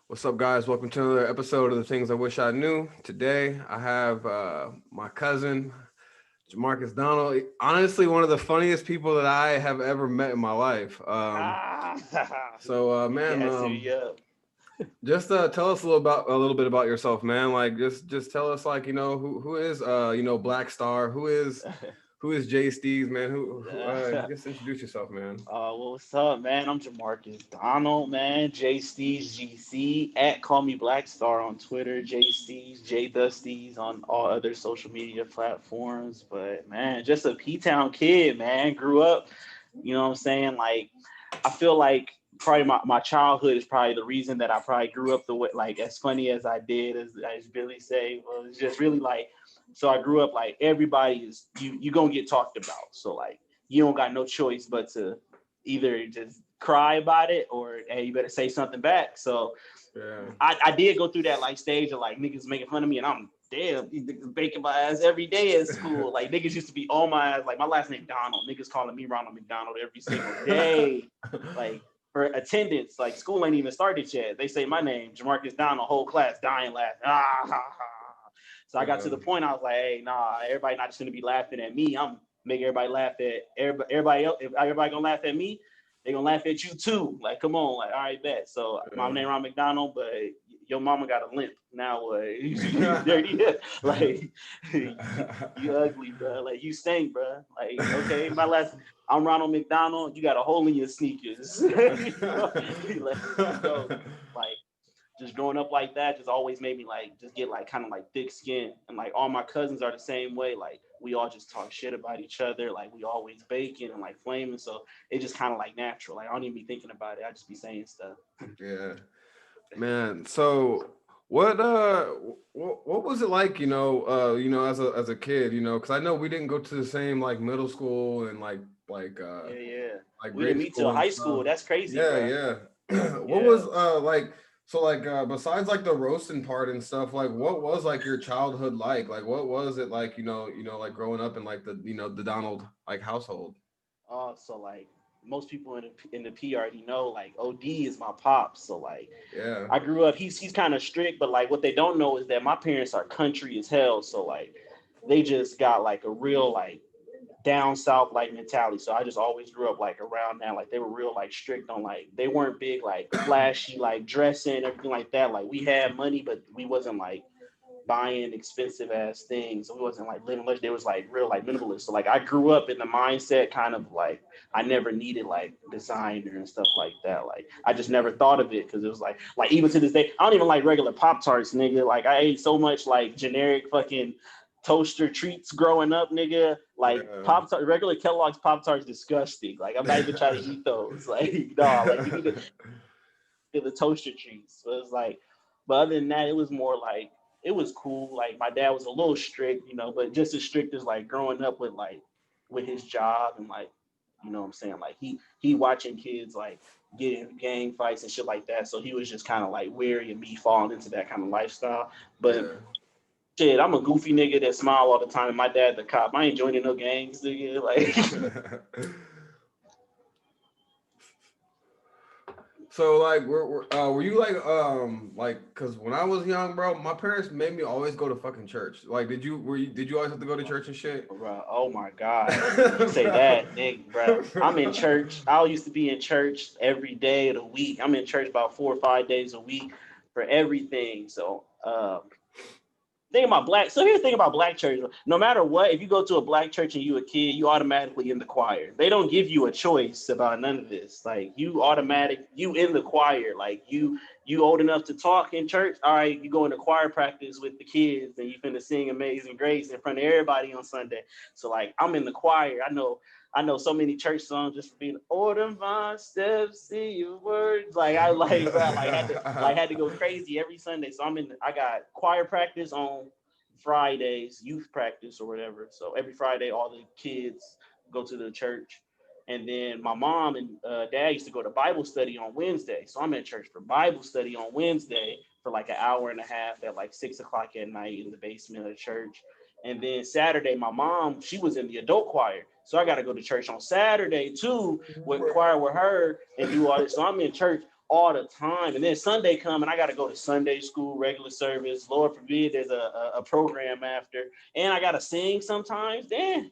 What's up, guys? Welcome to another episode of the Things I Wish I Knew. Today, I have my cousin, Jamarcus Donald. Honestly, one of the funniest people that I have ever met in my life. Ah, you Man, gassing me up. just tell us a little bit about yourself, man. Like, just tell us, like, who is Black Star, who is Jay Steez, man. Just introduce yourself, man. Well, what's up, man? I'm Jamarcus Donald, man. J Steez GC at Call Me Black Star on Twitter. J Steez, J Dusties on all other social media platforms. But man, just a P Town kid, man. Grew up, you know what I'm saying? Like, I feel like probably my childhood is probably the reason that I probably grew up the way, like, as funny as I did, as Billy say. Well, it's just really like, so I grew up like everybody is you gonna get talked about. So like you don't got no choice but to either just cry about it or hey, you better say something back. So Yeah. I did go through that like stage of like niggas making fun of me and I'm damn, these niggas baking my ass every day at school. Like niggas used to be on my ass. Like my last name Donald. Niggas calling me Ronald McDonald every single day. Like for attendance, like school ain't even started yet. They say my name, Jamarcus Donald, whole class dying laughing. Ah ha ha. So I got to the point I was like, hey, nah, everybody not just gonna be laughing at me. I'm making everybody laugh at everybody else. If everybody gonna laugh at me, they gonna laugh at you too. Like, come on, like, all right, bet. So my name Ron McDonald, but your mama got a limp. Now what? You dirty. Like you ugly, bro. Like you stink, bro. Like, okay, my last I'm Ronald McDonald. You got a hole in your sneakers. You know? Like, so like just growing up like that just always made me like just get like kind of like thick skin, and like all my cousins are the same way. Like we all just talk shit about each other, like we always baking and like flaming, so it just kind of like natural. Like I don't even be thinking about it, I just be saying stuff. Yeah. Man, so what was it like, as a kid, because I know we didn't go to the same like middle school and Yeah, like we didn't grade meet till school and high stuff. school. That's crazy, Yeah, bro. yeah. What Yeah. was besides like the roasting part and stuff, like what was like your childhood like? Like what was it like, like growing up in like the Donald like household? So like most people in the P already know, like OD is my pops. So like Yeah. I grew up. He's kind of strict, but like what they don't know is that my parents are country as hell. So like they just got like a real like down south like mentality. So I just always grew up like around that. Like they were real like strict on like they weren't big like flashy like dressing everything like that. Like we had money, but we wasn't like buying expensive ass things. So we wasn't like living luxury. There was like real like minimalist. So like I grew up in the mindset kind of like I never needed like designer and stuff like that. Like I just never thought of it because it was like even to this day I don't even like regular Pop Tarts, nigga. Like I ate so much like generic fucking toaster treats growing up, nigga. Like Yeah. Pop Tart, regular Kellogg's Pop Tarts, disgusting. Like I'm not even trying to eat those. Like no, like give me the toaster treats. So it's like, but other than that, it was more like it was cool. Like my dad was a little strict, but just as strict as like growing up with his job and like, you know what I'm saying? Like he watching kids like get in gang fights and shit like that. So he was just kind of like wary of me falling into that kind of lifestyle. But Yeah. shit, I'm a goofy nigga that smile all the time. And my dad, the cop, I ain't joining no gangs, nigga. Like, So like, were you like, because when I was young, bro, my parents made me always go to fucking church. Like, did you always have to go to church and shit? bro, oh my God. You say Bro. that, nigga, bro. I'm in church. I used to be in church every day of the week. I'm in church about 4 or 5 days a week for everything. So, thing about black. So here's the thing about black church. No matter what, if you go to a black church and you a kid, you automatically in the choir. They don't give you a choice about none of this. Like you in the choir. Like you old enough to talk in church. All right, you go into choir practice with the kids and you finna sing Amazing Grace in front of everybody on Sunday. So like I'm in the choir. I know so many church songs just for being order my steps, see your words. Like I like bro, like had to go crazy every Sunday. So I got choir practice on Fridays, youth practice or whatever. So every Friday all the kids go to the church. And then my mom and dad used to go to Bible study on Wednesday. So I'm in church for Bible study on Wednesday for like an hour and a half at like 6 o'clock at night in the basement of the church. And then Saturday, my mom, she was in the adult choir. So I got to go to church on Saturday too with choir with her and do all this. So I'm in church all the time. And then Sunday come and I got to go to Sunday school, regular service. Lord forbid there's a program after. And I got to sing sometimes. Then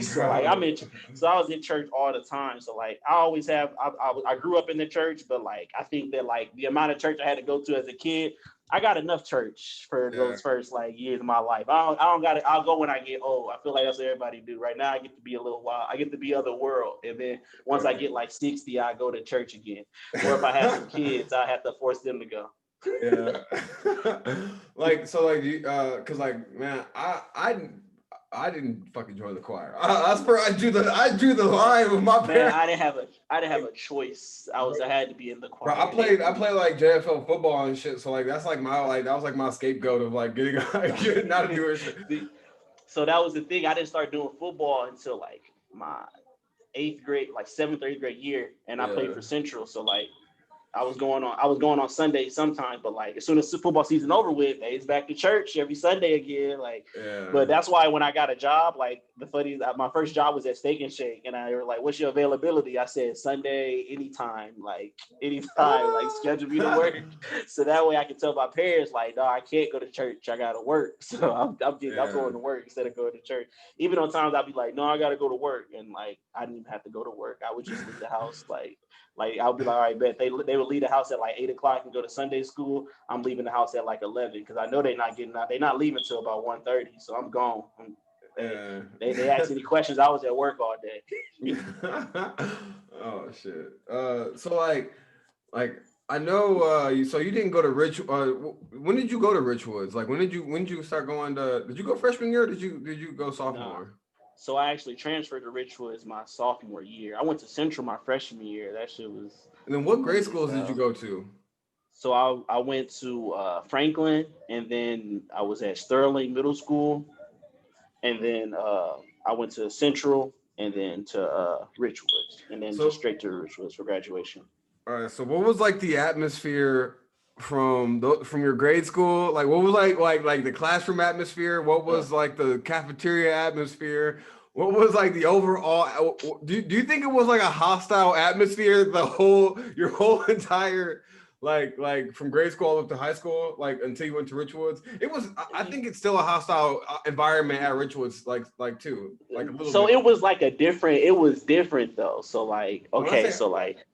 so like I was in church all the time. So like I always have, I grew up in the church, but like I think that like the amount of church I had to go to as a kid, I got enough church for those first like years of my life. I don't got it. I'll go when I get old. I feel like that's what everybody do. Right now I get to be a little wild. I get to be other world. And then once I get like 60, I go to church again. Or if I have some kids, I have to force them to go. Like so like you cause like man, I didn't fucking join the choir. I drew the line with my parents. Man, I didn't have a choice. I had to be in the choir. Bro, I played like JFL football and shit. So like that's like that was like my scapegoat of like getting not to do it. So that was the thing. I didn't start doing football until like my 8th grade, like 7th or 8th grade year, and I played for Central. So like I was going on Sunday sometimes, but like as soon as the football season over with, it's back to church every Sunday again. Like, but that's why when I got a job, like my first job was at Steak and Shake, and I were like, "What's your availability?" I said, "Sunday, anytime, like schedule me to work." So that way I can tell my parents, like, "No, I can't go to church. I gotta work." So I'm going to work instead of going to church. Even on times I'd be like, "No, I gotta go to work," and like I didn't even have to go to work. I would just leave the house like I'll be like, all right, bet they would leave the house at like 8 o'clock and go to Sunday school. I'm leaving the house at like 11 because I know they're not getting out. They're not leaving till about 1:30. So I'm gone. They asked any questions. I was at work all day. Oh shit. So like I know. So you didn't go to when did you go to Richwoods? Like when did you start going to? Did you go freshman year? Or did you go sophomore? No. So I actually transferred to Richwoods my sophomore year. I went to Central my freshman year. That shit was. And then what grade schools did you go to? So I went to Franklin, and then I was at Sterling Middle School, and then I went to Central, and then to Richwoods, and then just straight to Richwoods for graduation. All right. So what was like the atmosphere from your grade school? Like what was like the classroom atmosphere? What was like the cafeteria atmosphere? What was like the overall? Do you think it was like a hostile atmosphere your whole entire like from grade school up to high school, like until you went to Richwoods? It was. I think it's still a hostile environment at Richwoods, like too, like a little. So bit. it was like it was different though. So like okay, So like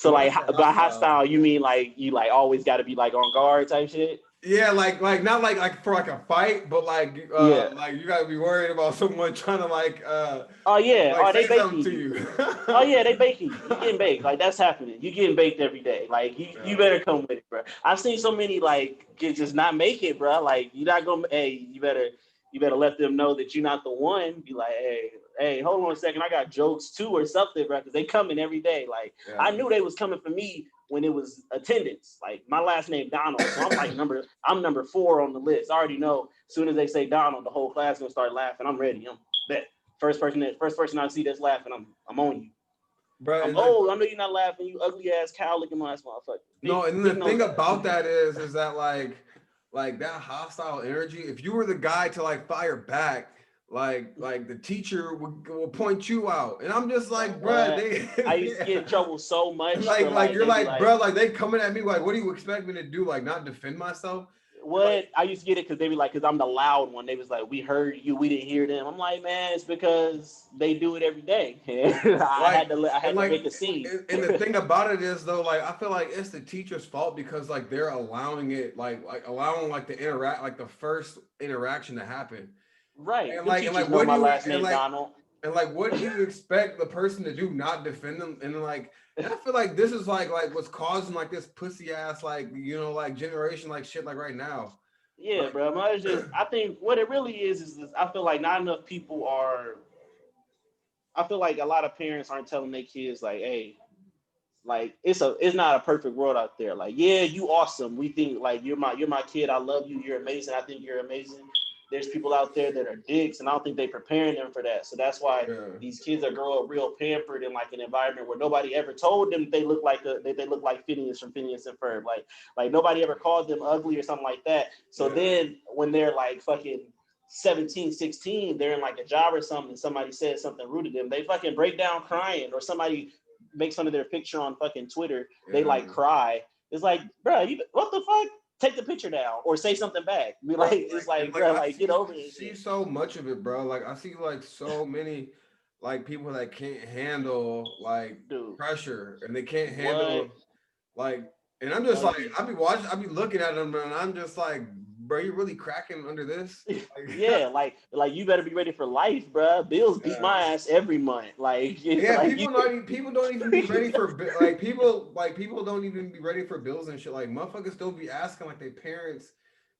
by hostile, you mean like you like always got to be like on guard type shit? Yeah, like not like for like a fight, but like like you gotta be worried about someone trying to like they baking to you. They baking you. You getting baked. Like that's happening. You getting baked every day. Like you better come with it, bro. I've seen so many like kids just not make it, bro. Like you're not gonna you better let them know that you're not the one. Be like, hey, hold on a second. I got jokes too or something, bro. Because they coming every day. Like I knew they was coming for me when it was attendance. Like my last name Donald, so I'm number 4 on the list. I already know. As soon as they say Donald, the whole class gonna start laughing. I'm ready. I'm bet. First person I see that's laughing, I'm on you. Bro, I know you're not laughing. You ugly ass cow looking ass motherfucker. No, and the thing about that is that like that hostile energy. If you were the guy to like fire back, like the teacher will point you out, and I'm just like, bro, I used to get in trouble so much. Like you're like, bro, like they coming at me like, what do you expect me to do? Like not defend myself? What? I used to get it because they be like, because I'm the loud one. They was like, we heard you, we didn't hear them. I'm like, man, it's because they do it every day. I had to make a scene. And the thing about it is though, like I feel like it's the teacher's fault because like they're allowing it, like allowing like the first interaction to happen. Right. And like what my last name Donald. And like what do you expect the person to do? Not defend them? And like I feel like this is like what's causing like this pussy ass like like generation like shit like right now. Yeah, like, bro. I think what it really is I feel like not enough people are. I feel like a lot of parents aren't telling their kids like, hey, like it's not a perfect world out there. Like, yeah, you awesome. We think like you're my kid. I love you. You're amazing. I think you're amazing. There's people out there that are dicks, and I don't think they're preparing them for that. So that's why these kids are growing up real pampered in like an environment where nobody ever told them they look like Phineas from Phineas and Ferb. Like nobody ever called them ugly or something like that. So then when they're like fucking 17, 16, they're in like a job or something, and somebody says something rude to them, they fucking break down crying, or somebody makes fun of their picture on fucking Twitter, they like cry. It's like, bro, what the fuck? Take the picture down or say something back. Be like, it's like, bro, like get over it. I see so much of it, bro. Like I see like so many like people that can't handle like pressure and they can't handle like, and I'm just like, I be looking at them and I'm just like, bro, you really cracking under this? Like, yeah, like you better be ready for life, bro. Bills beat my ass every month. Like, yeah, like people don't even be ready for like people don't even be ready for bills and shit. Like motherfuckers still be asking like their parents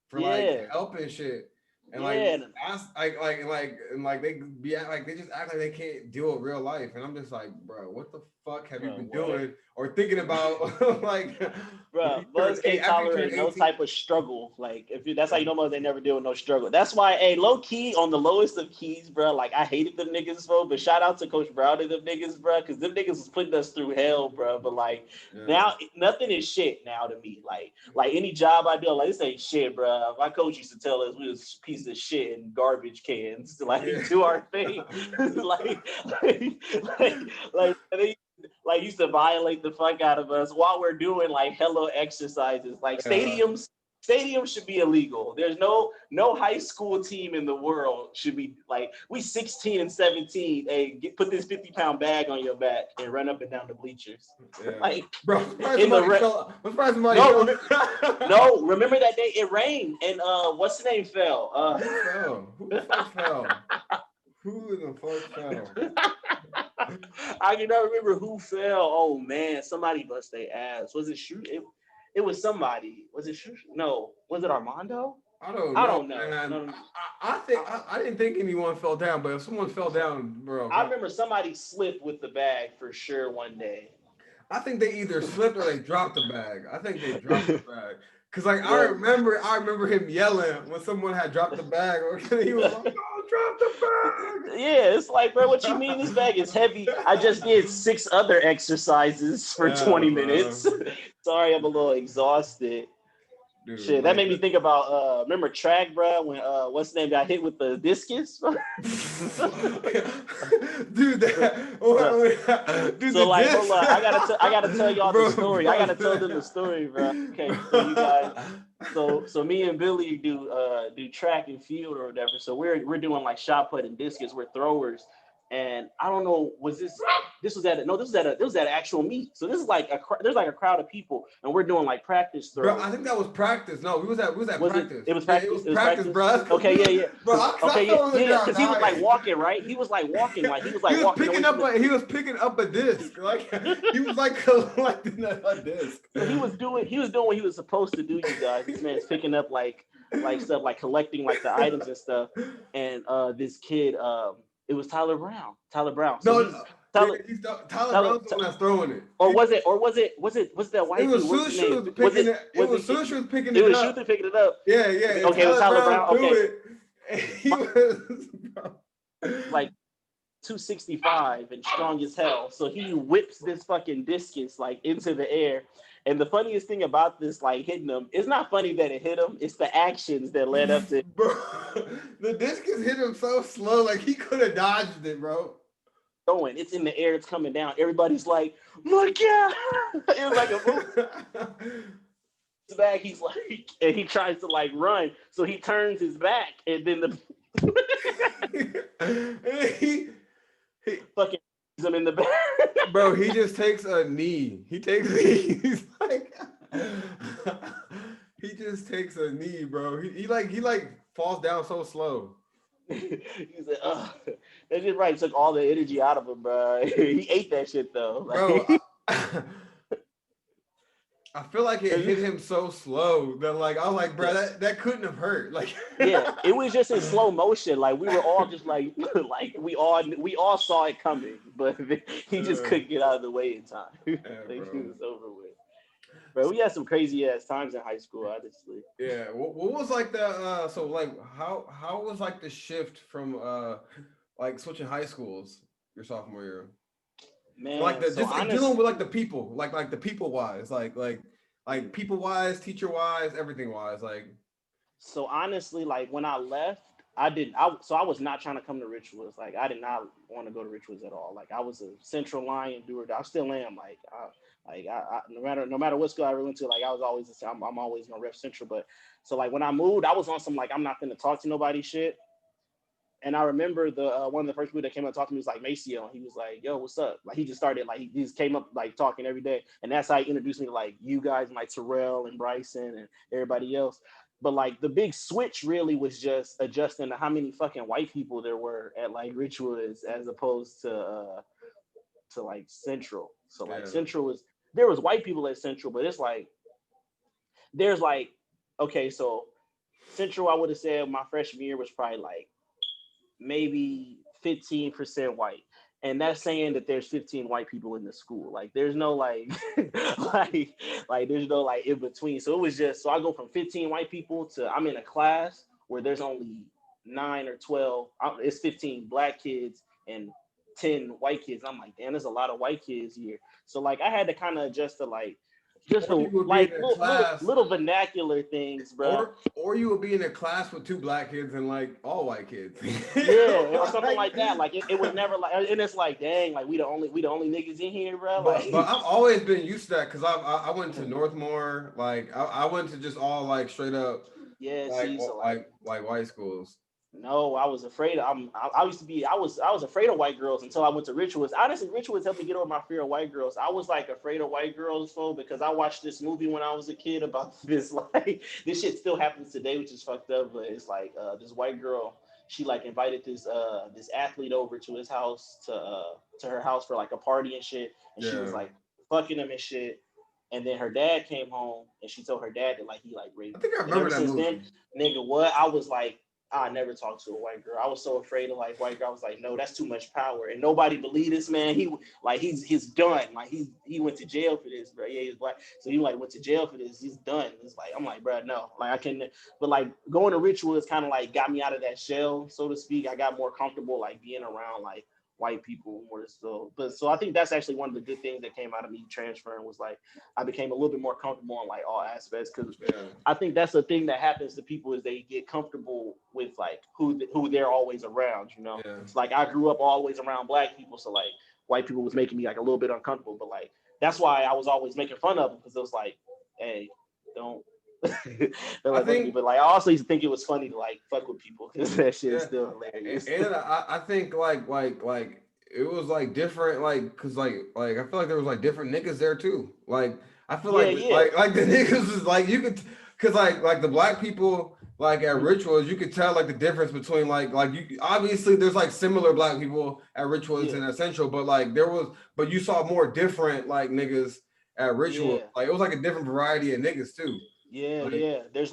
for like help and shit. And like ask like they be like they just act like they can't deal with real life, and I'm just like, bro, what the fuck have you been doing or thinking about? Like, bro, mothers can't tolerate no type of struggle. Like, that's how you know mothers they never deal with no struggle. That's why, hey, low key on the lowest of keys, bro. Like, I hated them niggas, bro. But shout out to Coach Brown and them niggas, bro, because them niggas was putting us through hell, bro. But like now, nothing is shit now to me. Like any job I do, I'm like, this ain't shit, bro. My coach used to tell us we was pieces of shit in garbage cans to like do our thing. Like used to violate the fuck out of us while we're doing like hella exercises. Like stadiums should be illegal. There's no high school team in the world should be like, we 16 and 17. Hey, put this 50-pound bag on your back and run up and down the bleachers. Like, bro, remember that day it rained and what's the name fell? Who the fuck fell? Who the fuck fell? I can never remember who fell. Oh man, somebody bust their ass. Was it shoot? It was somebody. Was it shoot? No. Was it Armando? I don't know. No. I didn't think anyone fell down, but if someone fell down, bro. I remember somebody slipped with the bag for sure one day. I think they either slipped or they dropped the bag. I think they dropped the bag. Cause like I remember him yelling when someone had dropped the bag, or he was like, "Oh, drop the bag!" Yeah, it's like, bro, what you mean this bag is heavy? I just did 6 other exercises for 20 minutes. Sorry, I'm a little exhausted. Dude, shit, that made me think about remember track, bro, when what's the name got hit with the discus? Dude, dude, so like, hold on, I gotta tell y'all the story. I gotta tell them the story, bro. Okay, so you guys, so me and Billy do track and field or whatever. So we're doing like shot put and discus. We're throwers. And I don't know, this was at an actual meet. So this is like there's like a crowd of people, and we're doing like practice throws. Bro, I think that was practice. No, we was at practice. It was practice. It was practice, bro. Okay, yeah. Bro, because he was like walking, right? He was walking. He was picking up a disc. Like he was like collecting a disc. So he was doing what he was supposed to do, you guys. This man's picking up like stuff, like collecting like the items and stuff. And this kid, it was Tyler Brown. So Tyler Brown's the one that's throwing it. Or was it that white dude? It was Sushu picking it. It was Sushu picking it up. It was Sushu picking it up. Yeah. Okay, it was Tyler Brown. Okay. He was like 265 and strong as hell. So he whips this fucking discus like into the air. And the funniest thing about this, like hitting him, it's not funny that it hit him. It's the actions that led up to it. Bro, the discus hit him so slow, like he could have dodged it, bro. Going, it's in the air, it's coming down. Everybody's like, "Look out!" It was like a movie. His back, he's like, and he tries to like run, so he turns his back, and then he fucking him in the back. Bro, he just takes a knee. He's like, he just takes a knee, bro. He falls down so slow. He's like, that's just right. Took all the energy out of him, bro. He ate that shit though. Bro, I feel like it hit him so slow that like I was like, bro, that couldn't have hurt. Like, yeah, it was just in slow motion. Like we were all just like we all saw it coming, but he just couldn't get out of the way in time. He was over with. Bro, we had some crazy ass times in high school, honestly. Yeah. What was like the so like how was like the shift from like switching high schools your sophomore year? Man, like dealing with like the people, like the people wise, like people wise, teacher wise, everything wise, like. So honestly, like when I left, I didn't. So I was not trying to come to Richwoods. Like I did not want to go to Richwoods at all. Like I was a Central Lion doer. I still am. No matter what school I went to, like I was always I'm always gonna rep Central. But so like when I moved, I was on some like I'm not gonna talk to nobody shit. And I remember the one of the first people that came up and talked to me was like Maceo, and he was like, "Yo, what's up?" Like he just started like he just came up like talking every day, and that's how he introduced me to like you guys, and like Terrell and Bryson and everybody else. But like the big switch really was just adjusting to how many fucking white people there were at like Richwoods as opposed to like Central. So like Yeah. Central was there was white people at Central, but it's like there's like okay, so Central I would have said my freshman year was probably like maybe 15% white. And that's saying that there's 15 white people in the school. Like there's no like like there's no like in between. So it was just so I go from 15 white people to I'm in a class where there's only 9 or 12. It's 15 black kids and 10 white kids. I'm like, damn, there's a lot of white kids here. So like I had to kind of adjust to like just Or the you would be in like a class, little vernacular things, bro. or you would be in a class with 2 black kids and like all white kids. Yeah, or something like that. Like it was never like, and it's like, dang, like we the only niggas in here, bro. Like, But I've always been used to that because I went to Northmore, like I went to just all like straight up yeah. like See, so like white schools. no, I was afraid. I used to be. I was afraid of white girls until I went to Richwoods. Honestly, Richwoods helped me get over my fear of white girls. I was like afraid of white girls, so because I watched this movie when I was a kid about this. Like this shit still happens today, which is fucked up. But it's like this white girl. She like invited this athlete over to his house to her house for like a party and shit, and she was Yeah, like fucking him and shit. And then her dad came home and she told her dad that like he like I raped her. think I And ever remember that since movie. then, nigga, what I was like I never talked to a white girl. I was so afraid of like white girl. I was like, no, that's too much power, and nobody believed this man. He like he's done. Like he went to jail for this, bro. Yeah, he's black, so he like went to jail for this. He's done. It's like I'm like, bro, no, like I can. But like going to Rituals kind of like got me out of that shell, so to speak. I got more comfortable like being around like white people more so. But so I think that's actually one of the good things that came out of me transferring was like I became a little bit more comfortable in like all aspects because Yeah, I think that's the thing that happens to people is they get comfortable with like who they're always around. You know, yeah. it's like I grew up always around black people, so like white people was making me like a little bit uncomfortable. But like that's why I was always making fun of them because it was like, hey, don't. They're I like fuck me, think but like I also used to think it was funny to like fuck with people because that shit is yeah, still hilarious. and I think like it was like different like because like I feel like there was like different niggas there too. Like I feel Yeah, like yeah. like the niggas is like you could because like the black people like at rituals you could tell like the difference between like you obviously there's like similar black people at rituals Yeah, and essential but like there was but you saw more different like niggas at rituals yeah. like it was like a different variety of niggas too Yeah, like yeah. There's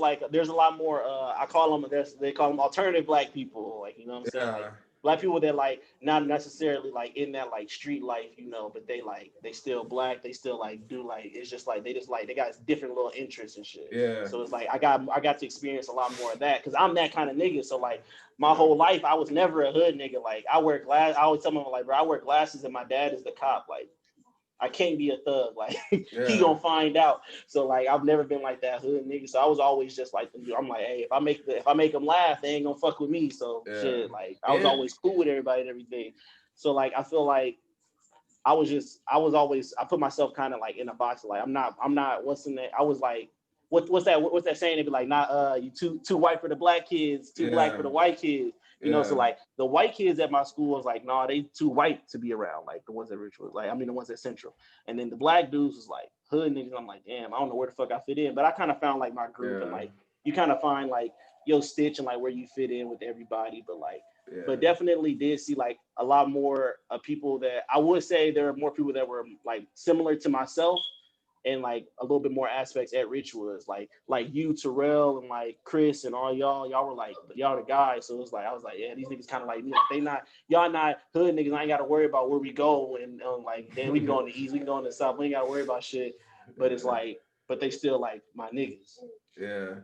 a lot more. I call them. They call them alternative black people. Like you know what I'm saying. Like yeah black people that like not necessarily like in that like street life, but they still black. They still like do like it's just like they just like they got different little interests and shit. yeah So it's like I got to experience a lot more of that because I'm that kind of nigga. So like my yeah whole life I was never a hood nigga. Like I wear glass. I always tell them like bro I wear glasses and my dad is the cop. Like I can't be a thug. Like he yeah gonna find out. So like I've never been like that hood nigga. So I was always just like I'm like, hey, if I make them laugh, they ain't gonna fuck with me. So yeah shit, like I was and always cool with everybody and everything. So like I feel like I put myself kind of like in a box. Like I'm not what's in that. I was like, what's that saying? They be like, not you too white for the black kids, too black for yeah the white kids. So yeah like the white kids at my school was like, nah, they too white to be around. Like the ones at Richwood, like I mean the ones at Central. And then the black dudes was like hood niggas. I'm like, damn, I don't know where the fuck I fit in. But I kind of found like my group and yeah like you kind of find like your stitch and like where you fit in with everybody. But yeah definitely did see like a lot more people that I would say there are more people that were like similar to myself and like a little bit more aspects at Richwoods, like you, Terrell, and like Chris and all y'all were like y'all the guys. So it was like I was like, yeah, these niggas kind of like me. Like, they not y'all not hood niggas. I ain't got to worry about where we go and like then we can go in the east, we can go in the south. We ain't got to worry about shit. But it's like, but they still like my niggas. yeah.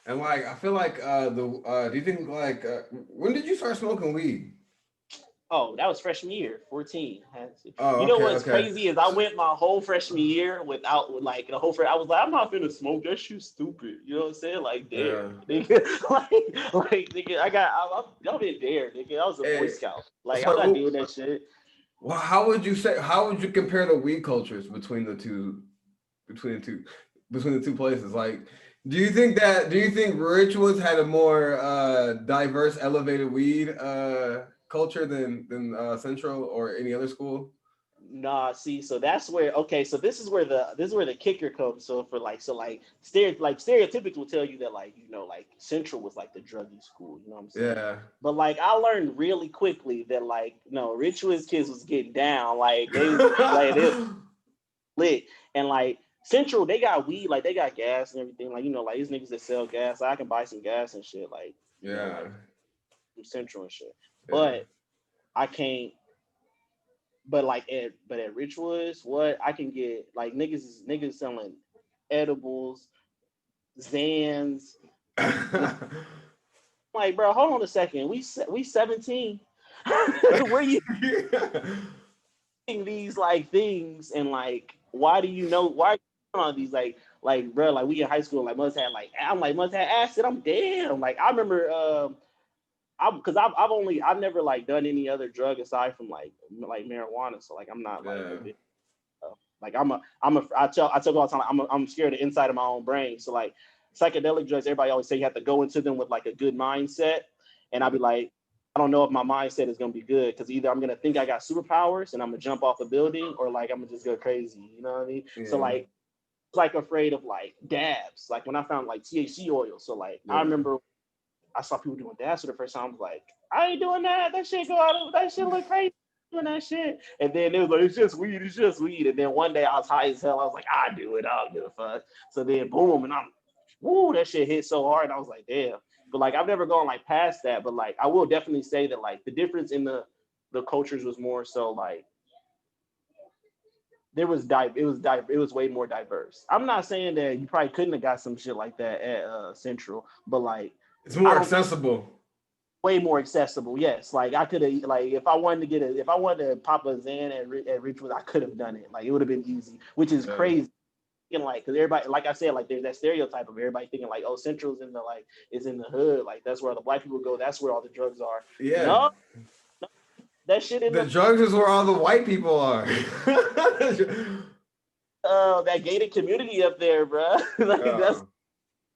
And like I feel like the do you think like when did you start smoking weed? Oh, that was freshman year, 14. Oh, You know okay, what's okay. crazy is I went my whole freshman year without like the whole. I was like, I'm not gonna smoke. That shit's stupid. You know what I'm saying? Like, Yeah. dare, nigga. like, nigga. I've been there, nigga. I was a Boy Hey, Scout. Like, I'm not so, doing that shit. well, how would you compare the weed cultures between the two, between the two, between the two places? Like, do you think Richwoods had a more diverse, elevated weed culture than Central or any other school? Nah, see, so that's where okay, so this is where the kicker comes. So for like stereotypics will tell you that like like Central was like the druggy school, you know what I'm saying? Yeah. But like I learned really quickly that like no, Richwoods kids was getting down, they lit, and like Central they got weed, like they got gas and everything, like like these niggas that sell gas, I can buy some gas and shit, like Yeah. like from Central and shit, Yeah. but I can't. But at Richwoods, what I can get like niggas selling edibles, Zans. Like, bro, hold on a second. We 17. Where you getting these like things and like why do you know why on these like bro like we in high school like must have like I'm like must have acid. I'm damn like I remember I've never like done any other drug aside from like marijuana. So like I'm not like Yeah. a bit like I tell all the time I'm scared of the inside of my own brain. So like psychedelic drugs, everybody always say you have to go into them with like a good mindset, and I'll be like, I don't know if my mindset is gonna be good because either I'm gonna think I got superpowers and I'm gonna jump off a building, or like I'm gonna just go crazy. You know what I mean? So Yeah. like like afraid of like dabs. Like when I found like THC oil. So like I Yeah. remember I saw people doing dabs for the first time. I was like, I ain't doing that. That shit go out of that shit look crazy doing that shit. And then it was like, it's just weed, it's just weed. And then one day I was high as hell. I was like, I do it, I don't give a fuck. So then boom, and I'm woo, that shit hit so hard. And I was like, damn. But like I've never gone like past that. But like I will definitely say that like the difference in the cultures was more so like it was way more diverse. I'm not saying that you probably couldn't have got some shit like that at Central, but like It's I more don't accessible. way more accessible. Yes, like I could have, like if I wanted to if I wanted to pop a Xan at Richwood, I could have done it. Like it would have been easy, which is Yeah. crazy. And like, cause everybody, like I said, like there's that stereotype of everybody thinking like, oh, Central's in the like is in the hood, like that's where all the black people go, that's where all the drugs are. Yeah. No, that shit in The the drugs is where all the white people are. that gated community up there, bro. Like that's Yeah.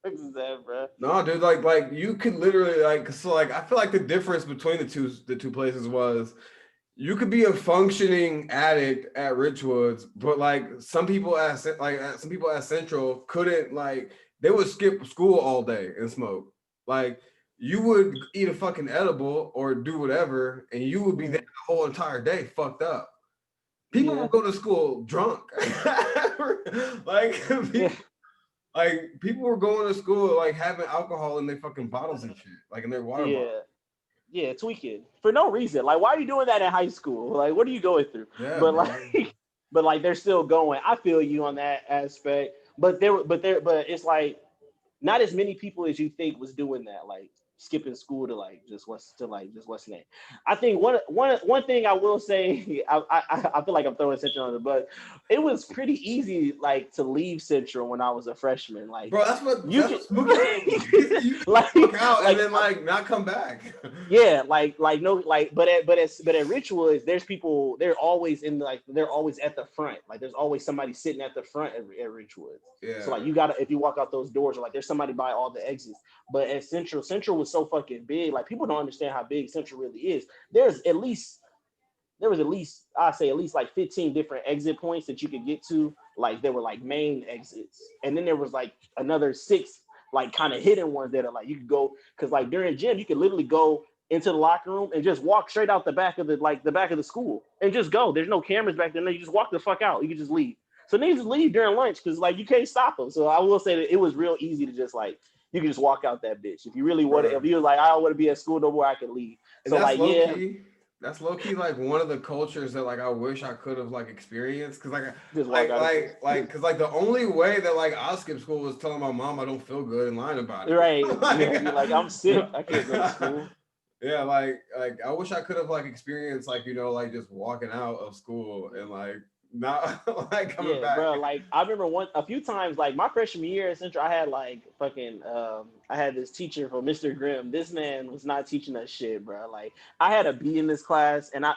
drugs is that, bro. No, dude, like you could literally like so like I feel like the difference between the two places was you could be a functioning addict at Richwoods, but like some people at Central couldn't like they would skip school all day and smoke. Like you would eat a fucking edible or do whatever, and you would be there the whole entire day fucked up. People Yeah, will go to school drunk. like yeah, people were going to school like having alcohol in their fucking bottles and shit, like in their water bottles. yeah. Yeah, tweaking for no reason. Like, why are you doing that in high school? Like, what are you going through? Yeah, But bro. like, but like, they're still going. I feel you on that aspect. But it's like not as many people as you think was doing that. Like skipping school to just what's name. I think one thing I will say, I feel like I'm throwing Central on the bus. It was pretty easy like to leave Central when I was a freshman. Like Bro, that's what you that's can what Smokey told me. He said you like can fuck out and like then like not come back. yeah, like no, like but at Rituals, there's people. They're always they're always at the front. Like there's always somebody sitting at the front at Rituals. So like Yeah. you gotta if you walk out those doors, or like there's somebody by all the exits. But at Central was so fucking big. Like people don't understand how big Central really is. There was at least I say at least like 15 different exit points that you could get to. Like there were like main exits, and then there was like another six like kind of hidden ones that are like you could go because like during gym you could literally go into the locker room and just walk straight out the back of the back of the school and just go. There's no cameras back there. You just walk the fuck out. You can just leave. So they just leave during lunch because like you can't stop them. So I will say that it was real easy to just like you can just walk out that bitch if you really want to. Bro. If you was like I don't want to be at school no more, I can leave. And So like yeah, that's low key like one of the cultures that like I wish I could have like experienced because just walk out. because like the only way that like I'll skip school was telling my mom I don't feel good and lying about it. Right. like, You're like I'm sick. I can't go to school. Yeah, like I wish I could have like experienced like like just walking out of school and like not like coming Yeah, back. bro. Like I remember a few times, like my freshman year at Central, I had like fucking I had this teacher from Mr. Grimm. This man was not teaching us shit, bro. Like I had a B in this class, and I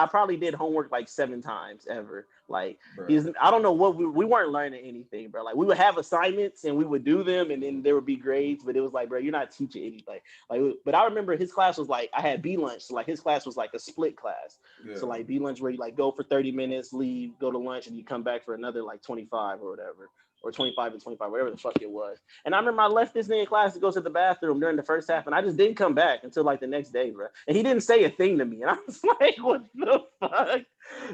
probably did homework like 7 times ever. Like Bro. I don't know what we weren't learning anything, bro. Like we would have assignments and we would do them, and then there would be grades, but it was like, bro, you're not teaching anything. Like, but I remember his class was like I had B lunch, so like his class was like a split class. Yeah. So like B lunch where you like go for 30 minutes, leave, go to lunch, and you come back for another like 25 or whatever, or 25 and 25, whatever the fuck it was. And I remember I left this nigga class to go to the bathroom during the first half, and I just didn't come back until like the next day, bro. And he didn't say a thing to me, and I was like, what the fuck?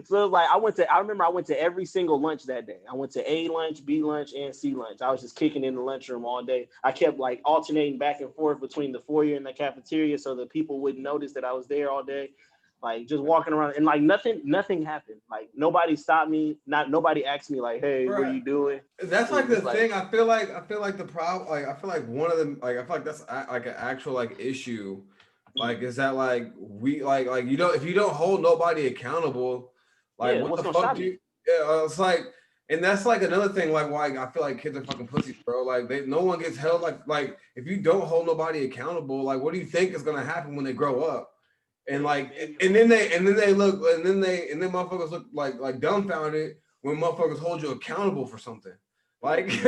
So it was like I remember I went to every single lunch that day. I went to A lunch, B lunch, and C lunch. I was just kicking in the lunchroom all day. I kept like alternating back and forth between the foyer and the cafeteria so that people wouldn't notice that I was there all day. Like just walking around and like nothing happened. Like nobody stopped me. Nobody asked me like, hey, what are Right. you doing? That's It like was the like, thing. I feel like the problem. Like I feel like one of them. Like I feel like that's like an actual like issue. Like is that like we like if you don't hold nobody accountable, like yeah, what what's the gonna fuck stop do you? you? Yeah, it's like, and that's like another thing. Like why I feel like kids are fucking pussies, bro. Like no one gets held. Like if you don't hold nobody accountable, like what do you think is gonna happen when they grow up? And Yeah, like maybe and then they look and then motherfuckers look like dumbfounded when motherfuckers hold you accountable for something. Like,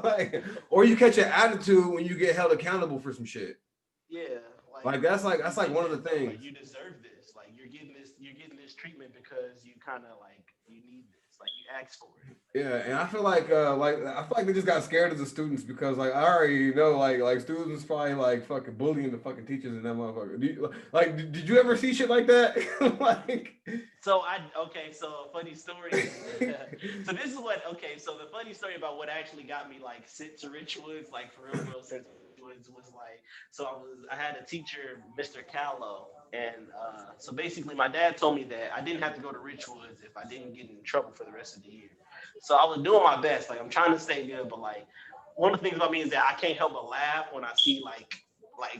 like or you catch an attitude when you get held accountable for some shit. yeah, Like you that's like get one of the that though. Like things. you deserve this. Like you're getting this treatment because you kind of like you need this. Like you asked for it. Yeah, and I feel like they just got scared of the students because like I already know like students probably like fucking bullying the fucking teachers and that motherfucker. Did you ever see shit like that? Like So so a funny story. So this is what so the funny story about what actually got me like sent to Richwoods, like for real sent to Richwoods was like I had a teacher, Mr. Callow, and so basically my dad told me that I didn't have to go to Richwoods if I didn't get in trouble for the rest of the year. So I was doing my best, like I'm trying to stay good, but like one of the things about me is that I can't help but laugh when I see like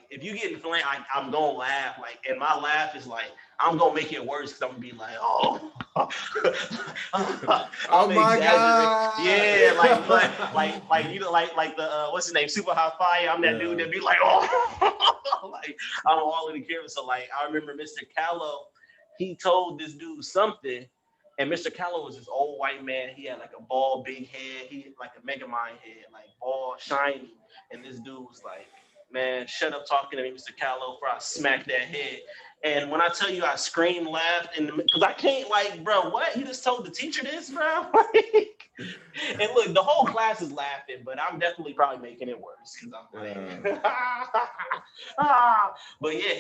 if you get in flame, I'm gonna laugh. Like, and my laugh is like I'm gonna make it worse because I'm gonna be like, oh, oh I'm my exaggerating. Yeah, god. like you know, like the what's his name, Super Hot Fire. I'm that dude Yeah. that be like, oh, like I'm all in the camera. So like I remember Mr. Callow, he told this dude something. And Mr. Callow was this old white man. He had like a bald, big head. He like a Megamind head, like bald, shiny. And this dude was like, man, shut up talking to me, Mr. Callow, before I smack that head. And when I tell you I screamed, laughed, and because I can't like, bro, what? You just told the teacher this, bro? And look, the whole class is laughing, but I'm definitely probably making it worse because I'm Yeah. like, but yeah,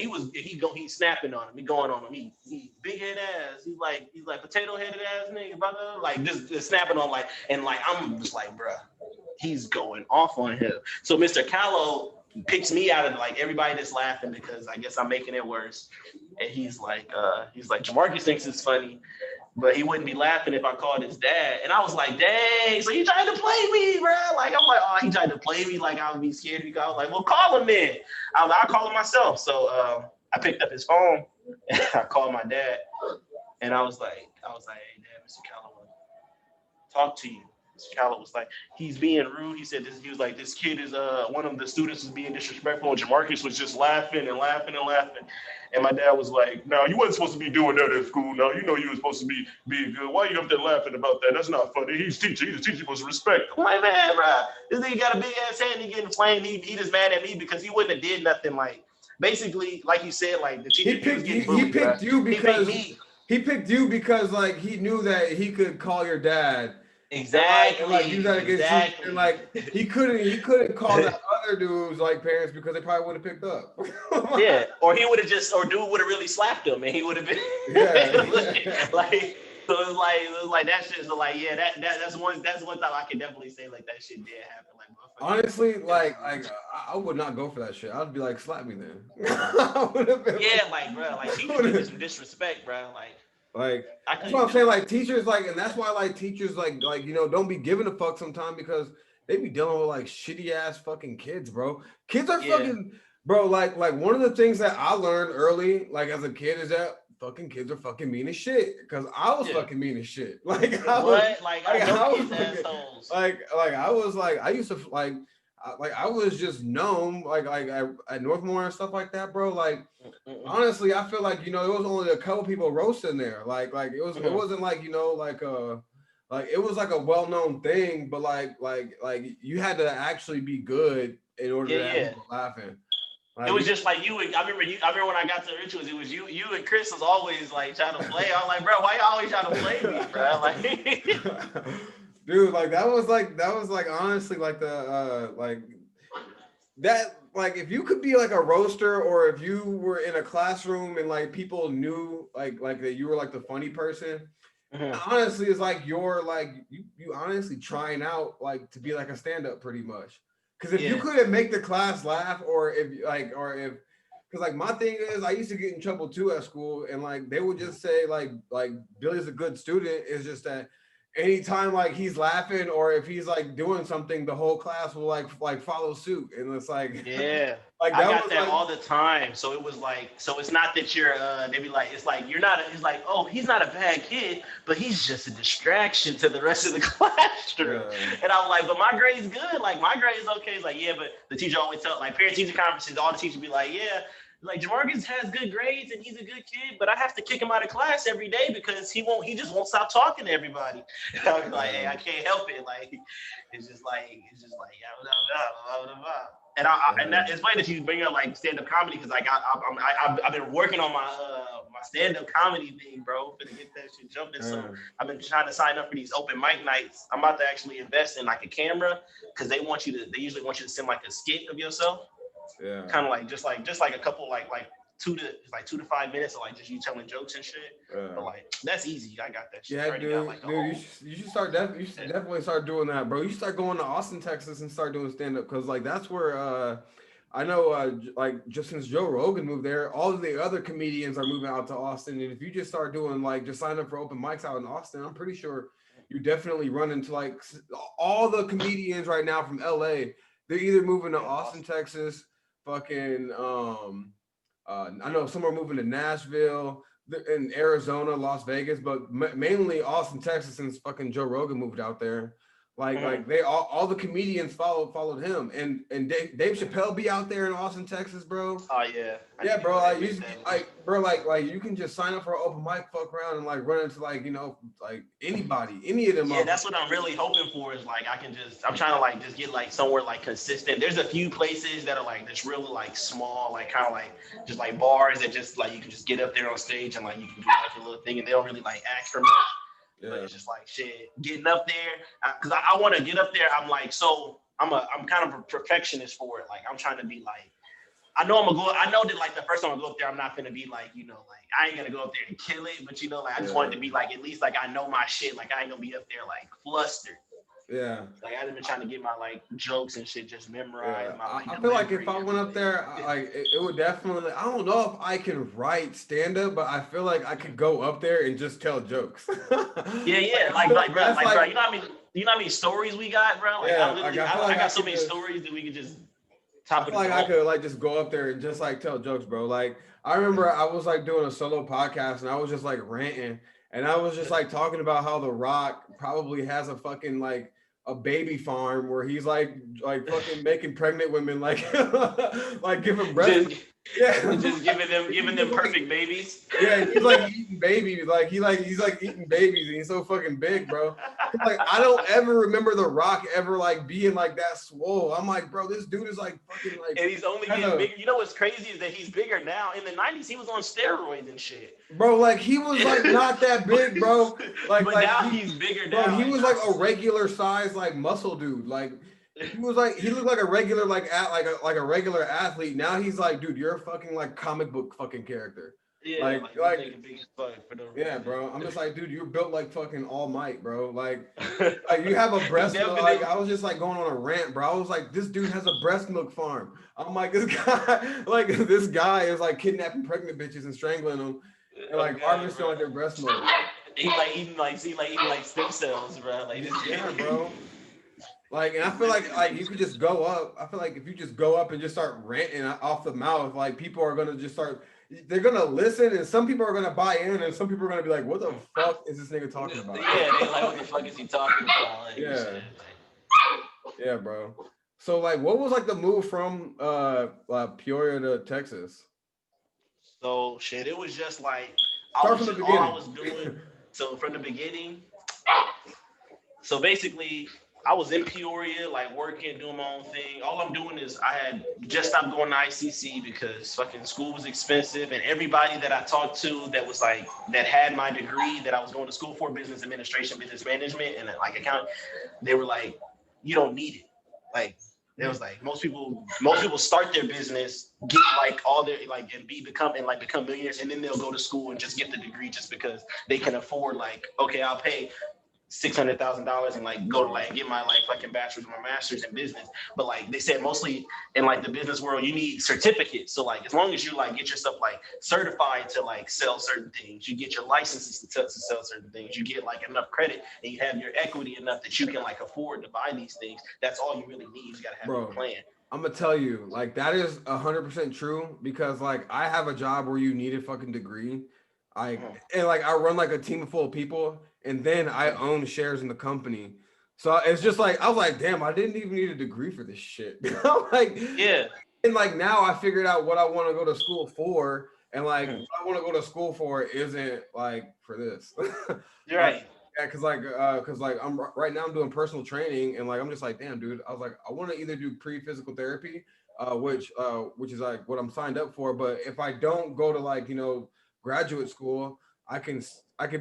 he's snapping on him, he going on him, he big head ass, he's like potato headed ass nigga, brother, like just snapping on like, and like I'm just like, bro, he's going off on him. So Mr. Callow picks me out of like everybody that's laughing because I guess I'm making it worse. And he's like, Jamarcus thinks it's funny, but he wouldn't be laughing if I called his dad. And I was like, dang, so he tried to play me, bro. Like, I'm like, oh, he tried to play me. Like, I would be scared. I was like, well, call him then. I'll call him myself. So I picked up his phone and I called my dad. And I was like, hey, Dad, Mr. Calloway, talk to you. Mr. Callow was like, he's being rude. He said this. He was like, this kid is one of the students is being disrespectful. And Jamarcus was just laughing and laughing and laughing. And my dad was like, no, you wasn't supposed to be doing that at school. No, you know you were supposed to be being good. Why are you up there laughing about that? That's not funny. He's teacher. He's a teacher, supposed to respect. I'm like, man, bro, this nigga got a big ass head and he getting flamed. He just mad at me because he wouldn't have did nothing. Like, basically, like you said, like the teacher, he was getting bullied, He bro. picked you He picked because me. he picked you because like he knew that he could call your dad and like use that against you and Exactly. like he couldn't call the other dudes like parents because they probably would have picked up. Yeah, or he would have or dude would have really slapped him, and he would have been Yeah. like. So it was like that shit. So like, yeah, that's one time I can definitely say like that shit did happen. Like, motherfucker, Honestly, definitely. I would not go for that shit. I'd be like, slap me then. I would have been Yeah, like, bro, like teachers give me some disrespect, bro. like I that's couldn't what I'm do saying. it. Like teachers, like, and that's why like teachers, like don't be giving a fuck sometimes because they be dealing with like shitty ass fucking kids, bro. Kids are Yeah, fucking Bro, like one of the things that I learned early, like as a kid, is that fucking kids are fucking mean as shit. Because I was fucking mean as shit. Like I was, What? Like I know kids assholes. like I was like I used to like I was just known like at Northmore and stuff like that, bro. Like honestly, I feel like it was only a couple people roasting there. Like it wasn't like like it was like a well known thing, but like you had to actually be good in order to have people laughing. Like, it was just like you. I remember when I got to Rituals, it was you. You and Chris was always like trying to play. I was like, bro, why you always trying to play me, bro? Like, dude, like that was like honestly like the like that like if you could be like a roaster or if you were in a classroom and like people knew like that you were like the funny person. Honestly, it's like you're like you honestly trying out like to be like a stand-up pretty much. Because if you couldn't make the class laugh, or if because like my thing is, I used to get in trouble too at school, and like they would just say like Billy's a good student. It's just that anytime like he's laughing or if he's like doing something, the whole class will like follow suit, and it's like like I got that all the time. So it was like, so it's not that you're they be like, it's like you're not. It's like, oh, he's not a bad kid, but he's just a distraction to the rest of the classroom. And I'm like, but my grade's good. Like my grade's okay. It's like, yeah, but the teacher always tell like parent teacher conferences, all the teachers be like, yeah. Like Jamarcus has good grades and he's a good kid, but I have to kick him out of class every day because he just won't stop talking to everybody. And I was like, hey, I can't help it. Like it's just like and it's funny that you bring up like stand-up comedy because like I've been working on my my stand-up comedy thing, bro, to get that shit jumping. So I've been trying to sign up for these open mic nights. I'm about to actually invest in like a camera because they usually want you to send like a skit of yourself. Yeah. Kind of like just like a couple like 2 to 5 minutes of like just you telling jokes and shit. But like that's easy. I got that shit. Yeah, dude, you should start definitely start doing that, bro. You should start going to Austin, Texas, and start doing stand up because like that's where I know like just since Joe Rogan moved there, all of the other comedians are moving out to Austin, and if you just start doing like just sign up for open mics out in Austin, I'm pretty sure you definitely run into like all the comedians right now from LA. They're either moving to Austin, Texas. Fucking I know some are moving to Nashville, in Arizona, Las Vegas, but mainly Austin, Texas, since fucking Joe Rogan moved out there. Like they all the comedians followed him, and Dave Chappelle be out there in Austin, Texas, bro. Oh yeah, yeah, bro. Like you can just sign up for an open mic, fuck around, and like run into like like anybody, any of them. Yeah, that's what I'm really hoping for. Is like I'm trying to like just get like somewhere like consistent. There's a few places that are like that's really like small, like kind of like just like bars that just like you can just get up there on stage and like you can do like a little thing, and they don't really like ask for much. Yeah. But it's just like shit, getting up there because I want to get up there. I'm like, so I'm kind of a perfectionist for it. Like I'm trying to be like, I know that like the first time I go up there, I'm not gonna be like, like I ain't gonna go up there and kill it, but like I just want it to be like at least like I know my shit. Like I ain't gonna be up there like flustered. Yeah. Like I've been trying to get my like jokes and shit just memorized. Yeah. I feel like if I went up there, like it would definitely. I don't know if I can write stand up, but I feel like I could go up there and just tell jokes. Yeah. Like bro, you know what I mean? You know how many stories we got, bro? Like I got so many stories that we could just. I feel like I could like just go up there and just like tell jokes, bro. Like I remember I was like doing a solo podcast and I was just like ranting and I was just like talking about how The Rock probably has a fucking like a baby farm where he's like fucking making pregnant women like like giving breast. Just giving them perfect babies. Yeah, he's like eating babies. Like he's like eating babies, and he's so fucking big, bro. Like I don't ever remember The Rock ever like being like that swole. I'm like, bro, this dude is like fucking like. And he's only getting big. You know what's crazy is that he's bigger now. In the '90s, he was on steroids and shit. Bro, like he was like not that big, bro. Like, but now he's bigger now. Bro, he was like a regular size like muscle dude. Like he looked like a regular like a regular athlete. Now he's like, dude, you're a fucking like comic book fucking character. Yeah, like yeah, bro. I'm just like, dude, you're built like fucking All Might, bro. Like you have a breast milk. Like I was just like going on a rant, bro. I was like, this dude has a breast milk farm. I'm like, this guy is like kidnapping pregnant bitches and strangling them and like harvesting like their breast milk. He like eating like stem cells, bro. Like this, yeah, bro. Like, and I feel like you could just go up. I feel like if you just go up and just start ranting off the mouth, like people are gonna just start. They're gonna listen, and some people are gonna buy in, and some people are gonna be like, "What the fuck is this nigga talking about?" Yeah, they like, what the fuck is he talking about? Like, yeah, yeah, bro. So like, what was like the move from Peoria to Texas? So shit, it was just like Start from the all I beginning. was doing. So from the beginning, so basically, I was in Peoria, like working, doing my own thing. All I'm doing is I had just stopped going to ICC because fucking school was expensive, and everybody that I talked to that was like that had my degree that I was going to school for, business administration, business management, and like accounting, they were like, you don't need it. Like it was like most people start their business, get like all their like and become millionaires, and then they'll go to school and just get the degree just because they can afford like, okay, I'll pay $600,000 and like go to like get my like fucking bachelor's or my master's in business. But like they said, mostly in like the business world, you need certificates. So like as long as you like get yourself like certified to like sell certain things, you get your licenses to sell certain things, you get like enough credit, and you have your equity enough that you can like afford to buy these things. That's all you really need. You gotta have a plan. I'm gonna tell you, like that is 100% true because like I have a job where you need a fucking degree. And like I run like a team full of people, and then I own shares in the company. So it's just like I was like, damn, I didn't even need a degree for this shit. I'm like, yeah. And like now I figured out what I want to go to school for, and like what I want to go to school for isn't like for this. You're right. Yeah, cause like I'm right now I'm doing personal training, and like I'm just like, damn, dude. I was like, I want to either do pre-physical therapy, which is like what I'm signed up for. But if I don't go to like graduate school, I can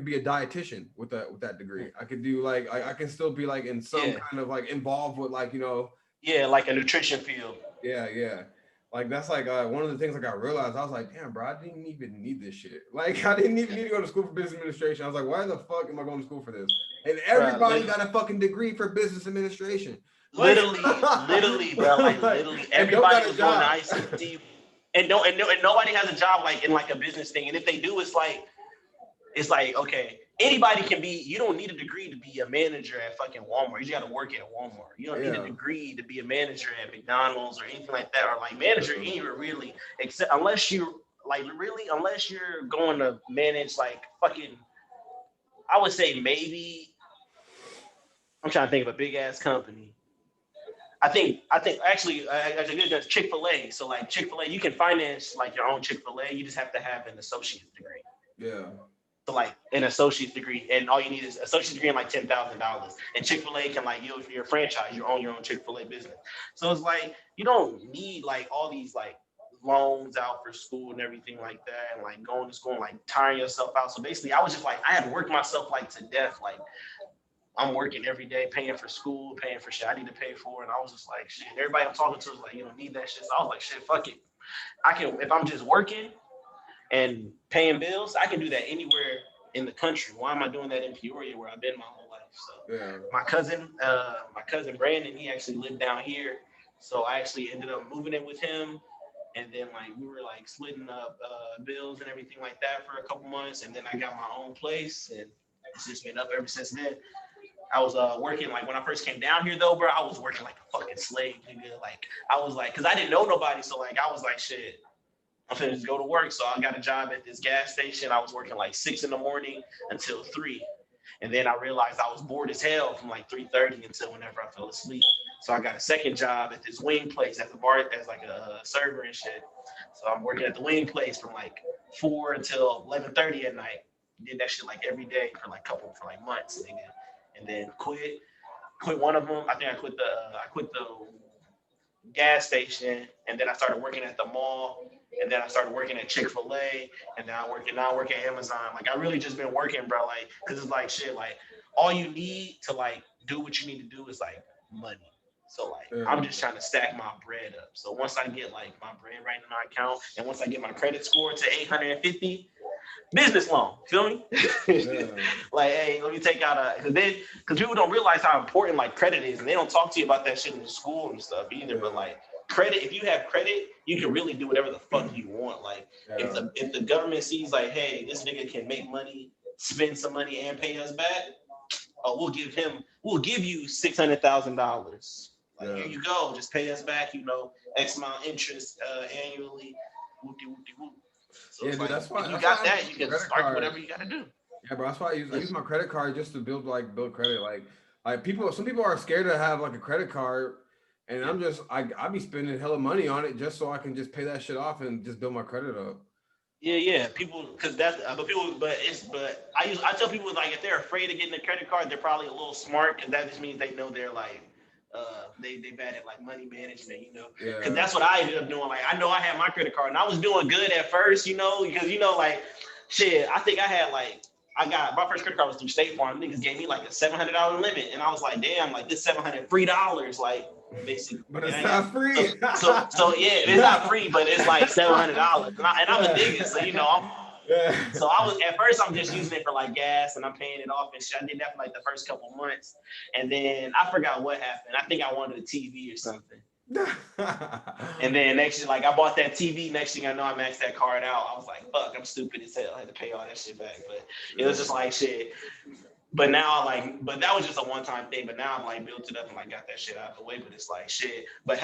be a dietitian with that degree. I could do like I can still be like in some kind of like involved with like yeah, like a nutrition field. Yeah. Like that's like one of the things like I realized. I was like, damn, bro, I didn't even need this shit. Like I didn't even need to go to school for business administration. I was like, why the fuck am I going to school for this? And everybody got a fucking degree for business administration. Literally, bro. Like literally, everybody was going to ICT, and nobody has a job like in like a business thing. And if they do, it's like okay, anybody can be. You don't need a degree to be a manager at fucking Walmart. You just got to work at Walmart. You don't need a degree to be a manager at McDonald's or anything like that, or like manager anywhere really, except unless you're going to manage like fucking. I would say maybe. I'm trying to think of a big ass company. I think actually there's Chick-fil-A. So like Chick-fil-A, you can finance like your own Chick-fil-A. You just have to have an associate's degree. Yeah. So like an associate's degree, and all you need is associate's degree and like $10,000. And Chick-fil-A can like if you're a franchise, you own your own Chick-fil-A business. So it's like you don't need like all these like loans out for school and everything like that, and like going to school and like tiring yourself out. So basically, I was just like I had worked myself like to death. Like I'm working every day, paying for school, paying for shit I need to pay for, and I was just like shit. Everybody I'm talking to was like, you don't need that shit. So I was like, shit, fuck it. I can if I'm just working and paying bills, I can do that anywhere in the country. Why am I doing that in Peoria where I've been my whole life? So my cousin Brandon, he actually lived down here. So I actually ended up moving in with him. And then like we were like splitting up bills and everything like that for a couple months. And then I got my own place, and it's just been up ever since then. I was working like when I first came down here though, bro. I was working like a fucking slave, nigga. Like I was like, cause I didn't know nobody, so like I was like, shit, I'm finna just go to work. So I got a job at this gas station. I was working like 6 a.m. until 3, and then I realized I was bored as hell from like 3:30 until whenever I fell asleep. So I got a second job at this wing place at the bar as like a server and shit. So I'm working at the wing place from like 4 until 11:30 at night. Did that shit like every day for like months, nigga. And then quit one of them. I think I quit the gas station, and then I started working at the mall, and then I started working at Chick-fil-A, and now I work at Amazon. Like I really just been working, bro. Like because it's like shit. Like all you need to like do what you need to do is like money. So like I'm just trying to stack my bread up. So once I get like my bread right in my account, and once I get my credit score to 850. Business loan, feel me? Like, hey, let me take out because people don't realize how important like credit is, and they don't talk to you about that shit in school and stuff either. But like credit, if you have credit, you can really do whatever the fuck you want. Like if the government sees like, hey, this nigga can make money, spend some money, and pay us back, oh, we'll give you $600,000. Like, Yeah. here you go, just pay us back, X amount interest annually. Whoop-de-whoop-de-whoop. So Yeah, it's dude, like that's why when you that's why got I that, use you my can credit start card. whatever you gotta do. Yeah, bro, that's why I use my credit card just to build credit. Like some people are scared to have like a credit card, and I'm just I be spending hella money on it just so I can just pay that shit off and just build my credit up. Yeah. People, because that's but I tell people like if they're afraid of getting a credit card, they're probably a little smart because that just means they know they're like they bad at like money management. Because Yeah. that's what I ended up doing. Like I know I had my credit card and I was doing good at first, because like shit, I think I had like I got my first credit card was through State Farm. Niggas gave me like a $700 limit, and I was like, damn, like this $700 like basically. But it's not free. So yeah, it's not free, but it's like $700, and I'm a nigga, so So I was at first I'm just using it for like gas, and I'm paying it off and shit. I did that for like the first couple months, and then I forgot what happened. I think I wanted a TV or something. And then next year, like I bought that TV. Next thing I know, I maxed that card out. I was like, "Fuck, I'm stupid as hell. I had to pay all that shit back." But it was just like shit. But now, but that was just a one-time thing. But now I'm like built it up and like got that shit out of the way. But it's like shit. But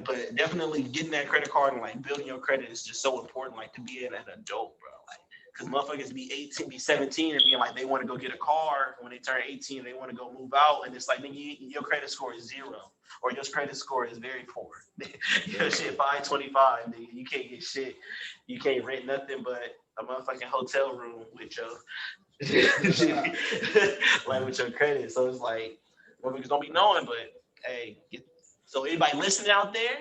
but definitely getting that credit card and like building your credit is just so important. Like to be an adult, bro. Like, cause motherfuckers be 18, be 17, and being like they want to go get a car when they turn 18. They want to go move out, and it's like nigga, your credit score is 0, or your credit score is very poor. Your shit 525. Nigga, you can't get shit. You can't rent nothing but a motherfucking hotel room with your. Like with your credit. So it's like motherfuckers don't be knowing, but hey, so anybody listening out there,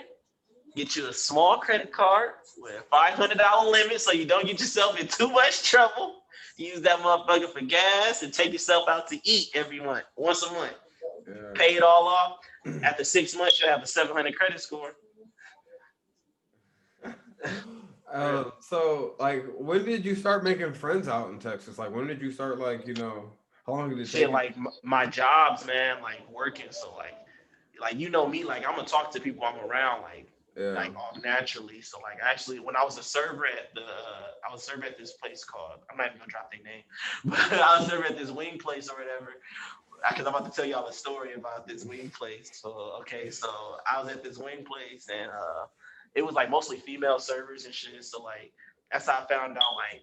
get you a small credit card with a $500 limit so you don't get yourself in too much trouble. Use that motherfucker for gas and take yourself out to eat every month, once a month. Yeah. Pay it all off. After 6 months, you'll have a 700 credit score. So like when did you start making friends out in Texas? Like when did you start like, how long did it take? Like my jobs, man, like working. So like me, like I'm gonna talk to people I'm around, like all naturally. So like actually when I was a server at this place called, I'm not even gonna drop their name, but I was serving at this wing place or whatever. Because I'm about to tell y'all a story about this wing place. So I was at this wing place and it was like mostly female servers and shit. So like that's how I found out like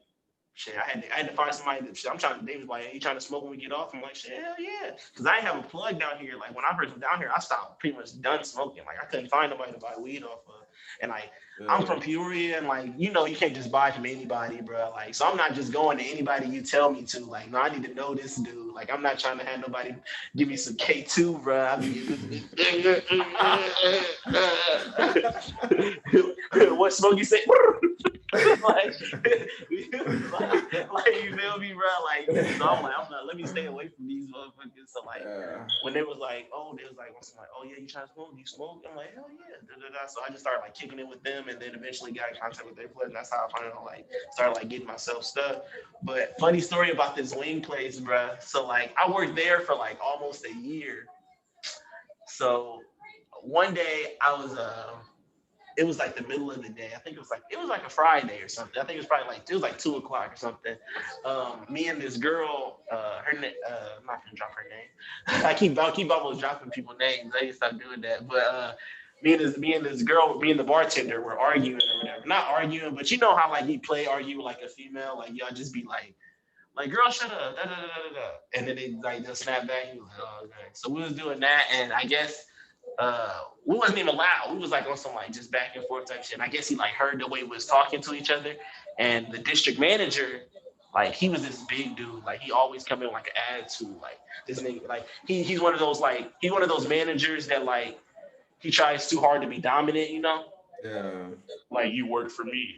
shit. I had to find somebody that shit. They was like, "Hey, you trying to smoke when we get off?" I'm like, "Shit, hell yeah!" Because I didn't have a plug down here. Like when I first was down here, I stopped pretty much done smoking. Like I couldn't find nobody to buy weed off of. And like I'm from Peoria, and like you can't just buy from anybody, bro. Like so I'm not just going to anybody you tell me to. Like no, I need to know this dude. Like I'm not trying to have nobody give me some K2, bro. I mean, what Smokey say? like you feel me, bro? Like so I'm like, let me stay away from these motherfuckers. So like when they was like, oh yeah, you trying to smoke? You smoke? I'm like, hell yeah. So I just started like kicking it with them, and then eventually got in contact with their plug, and that's how I finally like started like getting myself stuff. But funny story about this wing place, bro. So like I worked there for like almost a year. So one day I was it was like the middle of the day. I think it was like a Friday or something. I think it was probably like 2:00 or something. Me and this girl, her name, I'm not gonna drop her name. I keep almost dropping people's names. I need to stop doing that. But me and this girl, me and the bartender were arguing or whatever. Not arguing, but you know how like you argue with like a female, like y'all just be like girl, shut up, da, da, da, da, da. And then they'll snap back. And like, oh, okay. So we was doing that, and I guess we wasn't even loud. We was like on some like just back and forth type shit. And I guess he like heard the way we was talking to each other. And the district manager, like he was this big dude. Like he always come in with like an attitude. Like this nigga, like he's one of those managers that like he tries too hard to be dominant, Yeah. Like you work for me,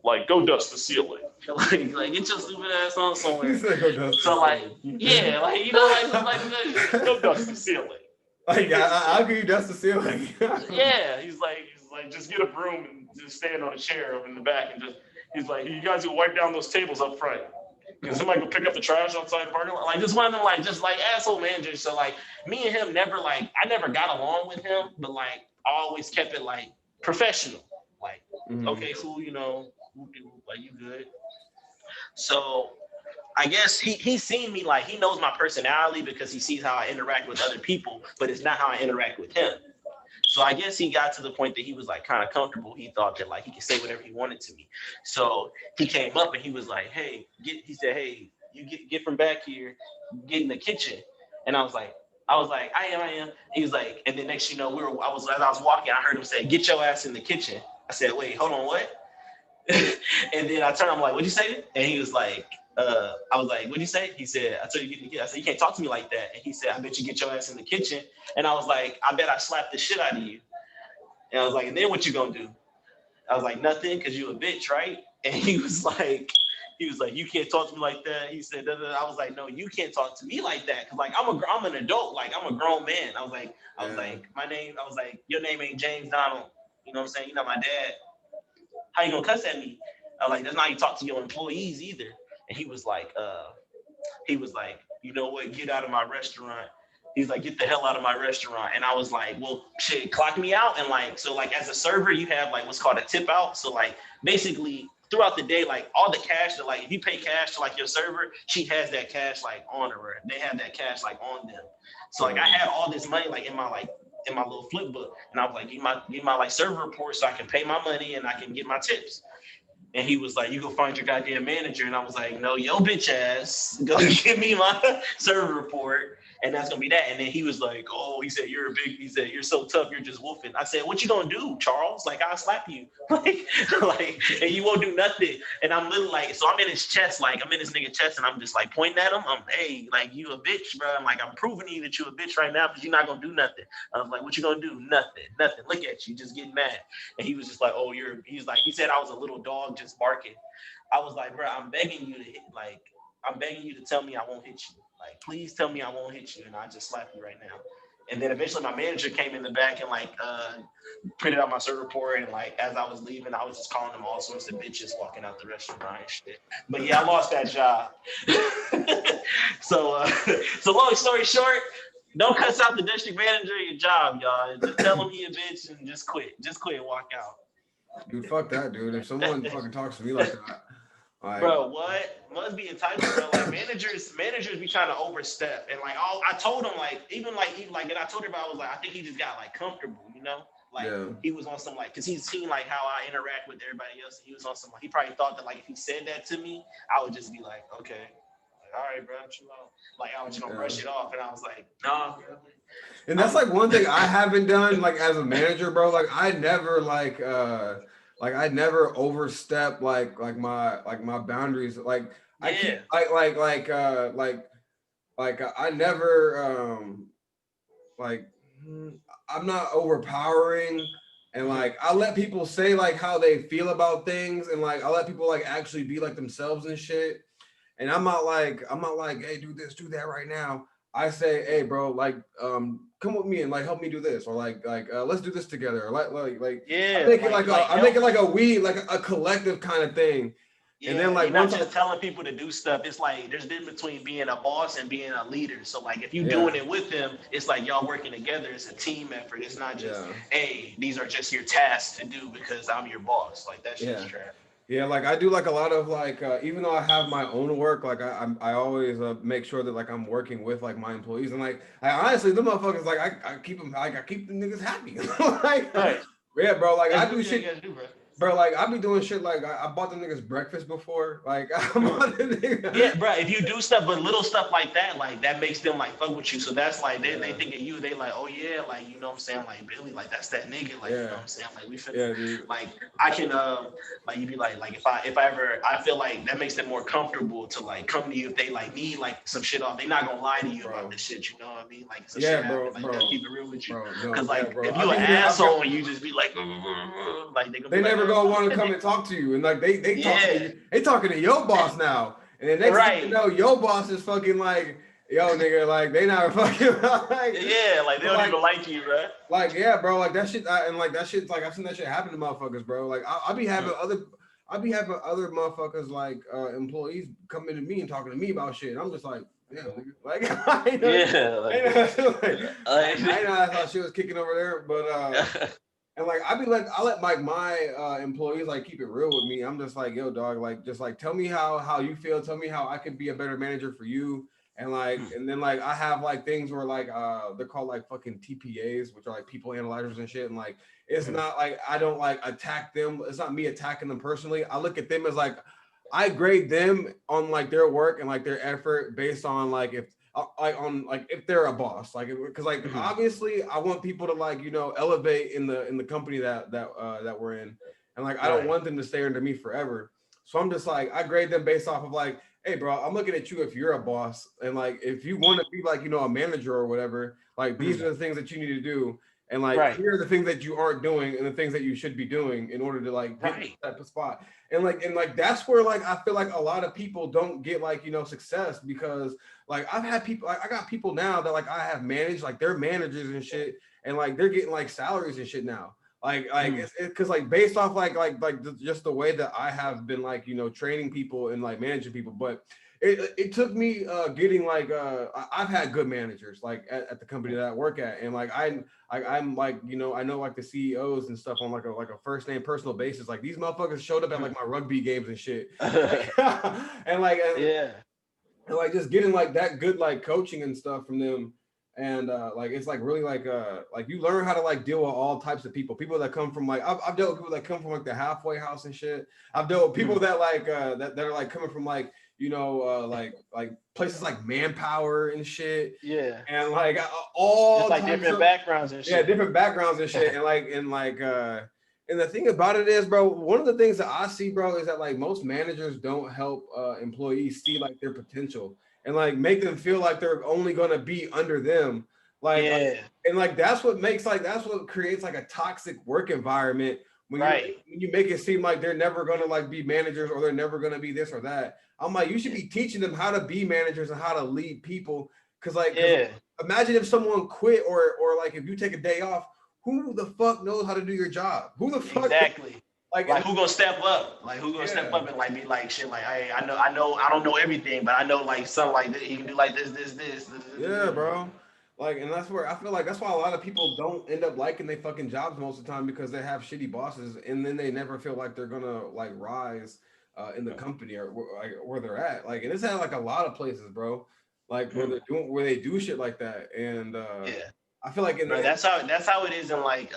like go dust the ceiling. like get your stupid ass on somewhere. So like yeah, like go dust the ceiling. Like I'll give you dust the ceiling. Yeah, he's like just get a broom and just stand on a chair up in the back and he's like, you guys will wipe down those tables up front. Can somebody go pick up the trash outside the parking lot? Like just one of them like just like asshole managers. So like me and him I never got along with him, but like I always kept it like professional. Like okay, cool, like you good. So I guess he's seen me, like, he knows my personality because he sees how I interact with other people, but it's not how I interact with him. So I guess he got to the point that he was like kind of comfortable. He thought that like he could say whatever he wanted to me. So he came up and he was like, "Hey," he said, "Hey, you get from back here, get in the kitchen." And I was like, I am. He was like, and then next, you know, as I was walking, I heard him say, "Get your ass in the kitchen." I said, "Wait, hold on, what?" And then I turned, I'm like, "What'd you say?" And he was like, I was like, "What'd you say?" He said, "I told you to get in the kitchen." I said, "You can't talk to me like that." And he said, "I bet you get your ass in the kitchen." And I was like, "I bet I slapped the shit out of you." And I was like, "And then what you gonna do?" I was like, "Nothing, because you a bitch, right?" And he was like, "You can't talk to me like that." He said, da, da, da. I was like, "No, you can't talk to me like that, because like I'm an adult, like I'm a grown man." I was like, "Your name ain't James Donald. You know what I'm saying? You're not my dad. How you gonna cuss at me?" I was like, "That's not how you talk to your employees either." And he was like, "You know what? Get out of my restaurant." He's like, "Get the hell out of my restaurant." And I was like, "Well, shit, clock me out." And like, so like as a server, you have like what's called a tip out. So like basically throughout the day, like all the cash that like if you pay cash to like your server, she has that cash like on her. They have that cash like on them. So like I had all this money like in my little flip book. And I was like, get my like server report so I can pay my money and I can get my tips. And he was like, "You go find your goddamn manager." And I was like, "No, yo bitch ass, go give me my server report. And that's gonna be that." And then he was like, "Oh," he said, he said, "You're so tough, you're just wolfing." I said, "What you gonna do, Charles? Like, I'll slap you." like, and you won't do nothing. And I'm literally like, so I'm in his chest, like I'm in this nigga chest, and I'm just like pointing at him. Hey, like you a bitch, bro. I'm like, I'm proving to you that you a bitch right now because you're not gonna do nothing. I was like, "What you gonna do?" "Nothing, nothing. Look at you, just getting mad." And he was just like, "Oh, he said I was a little dog just barking." I was like, "Bro, I'm begging you to I'm begging you to tell me I won't hit you. Like, please tell me I won't hit you, and I just slap you right now." And then eventually my manager came in the back and like printed out my server report. And like as I was leaving, I was just calling them all sorts of bitches walking out the restaurant and shit. But yeah, I lost that job. so so long story short, don't cuss out the district manager of your job, y'all. Just tell him he a bitch and just quit. Just quit and walk out. Dude, fuck that, dude. If someone fucking talks to me like that, like, Bro, what must be entitled, bro? Like managers be trying to overstep, and like I told him like even like and I told him I was like I think he just got like comfortable, you know, like yeah, he was on some like because he's seen like how I interact with everybody else, and he was on some like he probably thought that like if he said that to me, I would just be like, okay, like, all right, bro, chill out. Like I was just gonna brush it off, and I was like, nah. And that's like one thing I haven't done like as a manager, bro. Like I never I never overstep my boundaries. Like I keep Yeah, I never like I'm not overpowering, and like I let people say like how they feel about things, and like I let people like actually be like themselves and shit. And I'm not like, "Hey, do this, do that right now." I say, "Hey, bro, like, come with me and like help me do this, or let's do this together." Or I yeah, make it I make it like like a collective kind of thing. And then Yeah, like you're not once just telling people to do stuff. It's like there's a difference between being a boss and being a leader. So like if you're yeah, doing it with them, it's like y'all working together. It's a team effort. It's not just, yeah, hey, these are just your tasks to do because I'm your boss. Like that shit's yeah. trash. Yeah, like I do like a lot of even though I have my own work, like I always make sure that like I'm working with like my employees, and like I honestly the motherfuckers like I keep them like I keep the niggas happy. like Right. yeah, bro, like That's I what do you shit. gotta do, bro. Bro, like I be doing shit like I bought the niggas breakfast before. Like I bought the Yeah, nigga. bro. If you do stuff, but little stuff like that makes them like fuck with you. So that's like they Yeah, think of you. They like, oh yeah, like you know what I'm saying, like Billy, like that's that nigga, like you know yeah, what I'm saying, like we finna, yeah, dude. like I can like you be like if I ever I feel like that makes them more comfortable to like come to you if they like need like some shit off. They not gonna lie to you about Bro. this shit. You know what I mean? Like some Yeah, shit bro, happen, like they'll bro, keep it real with you. bro. No, Cause yeah, like bro. if you an asshole and you just be like like they gonna be They like, never gonna want to come and talk to you, and like yeah, they talking to your boss now, and the next thing you right. know, your boss is fucking like, "Yo, nigga, like they not fucking like." Yeah, like they But don't even like you, right? like yeah, bro, like that shit, and like that shit's like I've seen that shit happen to motherfuckers, bro. Like I be having other motherfuckers like employees coming to me and talking to me about shit. And I'm just like, yeah, nigga. Like Yeah, like, I know that's how shit was kicking over there, but And like I let my employees like keep it real with me. I'm just like, yo, dog, like just like tell me how you feel, tell me how I could be a better manager for you. And then like I have like things where like they're called like fucking TPAs, which are like people analyzers and shit. And like it's not like I don't like attack them. It's not me attacking them personally. I look at them as like I grade them on like their work and like their effort based on like if like on like if they're a boss, like because like obviously I want people to like elevate in the company that we're in, and like I don't want them to stay under me forever. So I'm just like I grade them based off of like, hey bro, I'm looking at you if you're a boss, and like if you want to be like a manager or whatever, like these are the things that you need to do, and like here are the things that you aren't doing and the things that you should be doing in order to like get that spot. And like that's where like I feel like a lot of people don't get like success, because like I've had people, I got people now that like I have managed, like they're managers and shit, and like they're getting like salaries and shit now. Like it's because like based off just the way that I have been like training people and like managing people. But it took me getting like I've had good managers like at the company that I work at, and like I'm like I know like the CEOs and stuff on like a first name personal basis. Like these motherfuckers showed up at like my rugby games and shit, and like and like just getting like that good like coaching and stuff from them. And like it's like really like you learn how to like deal with all types of people that come from like I've dealt with people that come from like the halfway house and shit. I've dealt with people that like that are like coming from like like places like Manpower and shit, and like all just like different backgrounds and shit. Different backgrounds and shit. And the thing about it is, bro, one of the things that I see, bro, is that like most managers don't help employees see like their potential and like make them feel like they're only gonna be under them. And like that's what creates like a toxic work environment when you make it seem like they're never gonna like be managers or they're never gonna be this or that. I'm like, you should be teaching them how to be managers and how to lead people. Cause imagine if someone quit or like if you take a day off, who the fuck knows how to do your job? Who the fuck like who gonna step up? Like who gonna step up and like be like shit like, hey, I don't know everything, but I know like something like this, you can do like this. Yeah, bro. Like, and that's where I feel like that's why a lot of people don't end up liking their fucking jobs most of the time, because they have shitty bosses and then they never feel like they're gonna like rise in the company or where they're at. Like, and it's had like a lot of places, bro. Like where they do shit like that. And I feel like that's how it is in like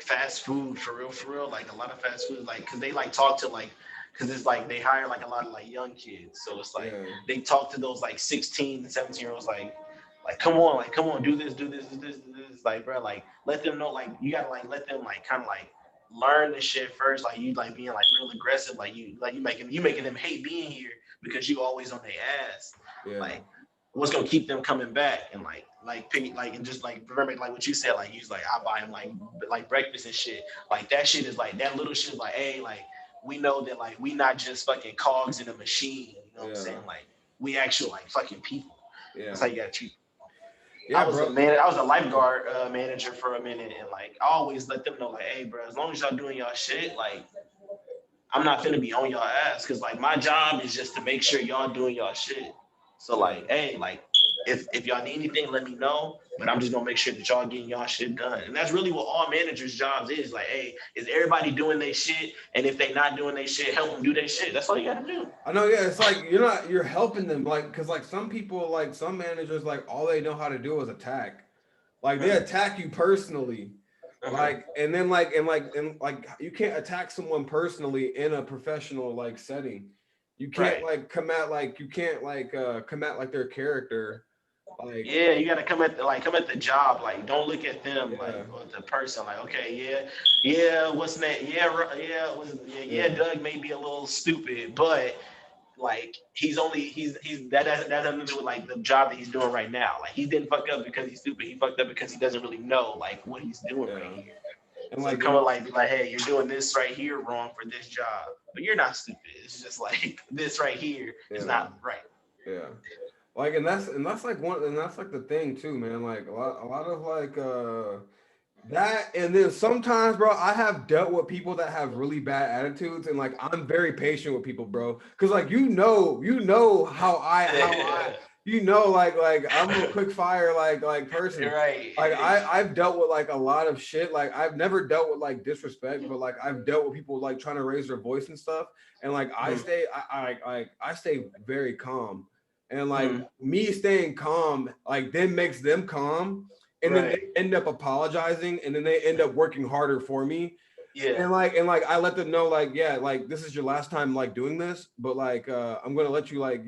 fast food for real. Like a lot of fast food, like because they like talk to like, because it's like they hire like a lot of like young kids, so it's like they talk to those like 16 and 17-year-olds like come on, do this. Like, bro, like let them know, like you gotta like let them like kind of like learn the shit first. Like you like being like real aggressive, like you making them hate being here because you always on their ass. Like what's gonna keep them coming back and and just like remember like what you said, like use like I buy them like breakfast and shit. Like that shit is like that little shit is like, hey, like we know that like we not just fucking cogs in a machine. You know what I'm saying? Like we actual like fucking people. That's how you gotta treat. I was a lifeguard manager for a minute, and like I always let them know like, hey, bro, as long as y'all doing y'all shit, like I'm not gonna be on y'all ass, because like my job is just to make sure y'all doing y'all shit. So like, hey, like if y'all need anything, let me know. But I'm just gonna make sure that y'all getting y'all shit done. And that's really what all managers' jobs is. Like, hey, is everybody doing their shit? And if they not doing their shit, help them do their shit. That's all you gotta do. I know, yeah. It's like you're helping them, like, because like some people, like some managers, like all they know how to do is attack. Like they attack you personally. Like and then like you can't attack someone personally in a professional like setting. You can't like come at like their character. Like you gotta come at the job. Like don't look at them like the person. Like what's that? Doug may be a little stupid, but like he's that has nothing to do with like the job that he's doing right now. Like he didn't fuck up because he's stupid. He fucked up because he doesn't really know like what he's doing right here. And so like come like be like, hey, you're doing this right here wrong for this job, but you're not stupid. It's just like this right here is not right. Yeah. Like and that's like the thing too, man. Like a lot of like that, and then sometimes, bro, I have dealt with people that have really bad attitudes, and like I'm very patient with people, bro, because like how I like I'm a quick fire like person. Right. Like I've dealt with like a lot of shit. Like I've never dealt with like disrespect, but like I've dealt with people like trying to raise their voice and stuff. And like I stay very calm. And like me staying calm, like then makes them calm. And then they end up apologizing, and then they end up working harder for me. Yeah. And like I let them know, like, yeah, like this is your last time like doing this, but like I'm gonna let you like,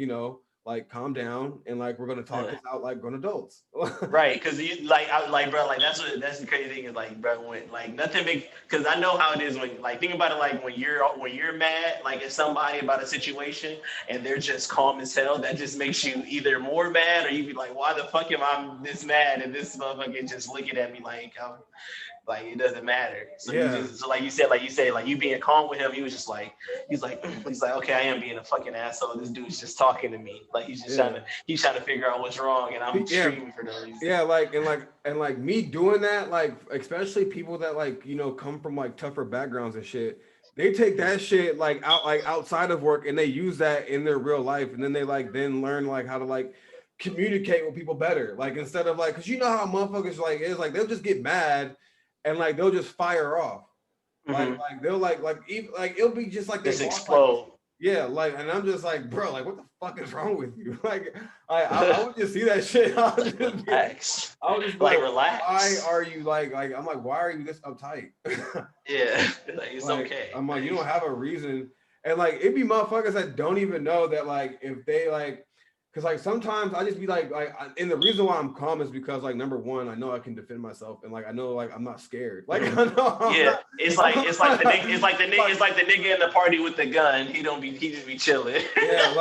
like calm down, and like we're gonna talk this out like grown adults. Right, because you like bro, like that's the crazy thing is like, bro, when like nothing big, because I know how it is when like think about it, like when you're mad like at somebody about a situation and they're just calm as hell, that just makes you either more mad or you be like, why the fuck am I this mad and this motherfucker just looking at me like it doesn't matter. So like you said, like you being calm with him, he was just like, he's like, okay, I am being a fucking asshole. This dude's just talking to me. Like he's just trying to figure out what's wrong, and I'm screaming for no reason. Yeah, like me doing that, like especially people that like, come from like tougher backgrounds and shit. They take that shit like outside of work, and they use that in their real life, and then they like then learn like how to like communicate with people better. Like instead of like, because you know how motherfuckers like is like they'll just get mad. And like they'll just fire off, like they'll like even like it'll be just like they just explode. Like, yeah, like, and I'm just like, bro, like what the fuck is wrong with you? Like I would just see that shit. I would just be like, relax. Why are you like I'm like, why are you this uptight? Yeah, like it's like, okay. I'm like, you don't have a reason, and like it'd be motherfuckers that don't even know that like if they like. Cause like sometimes I just be like, and the reason why I'm calm is because like number one, I know I can defend myself, and like I know like I'm not scared. Like I know. It's like the nigga in the party with the gun. He just be chilling. Yeah,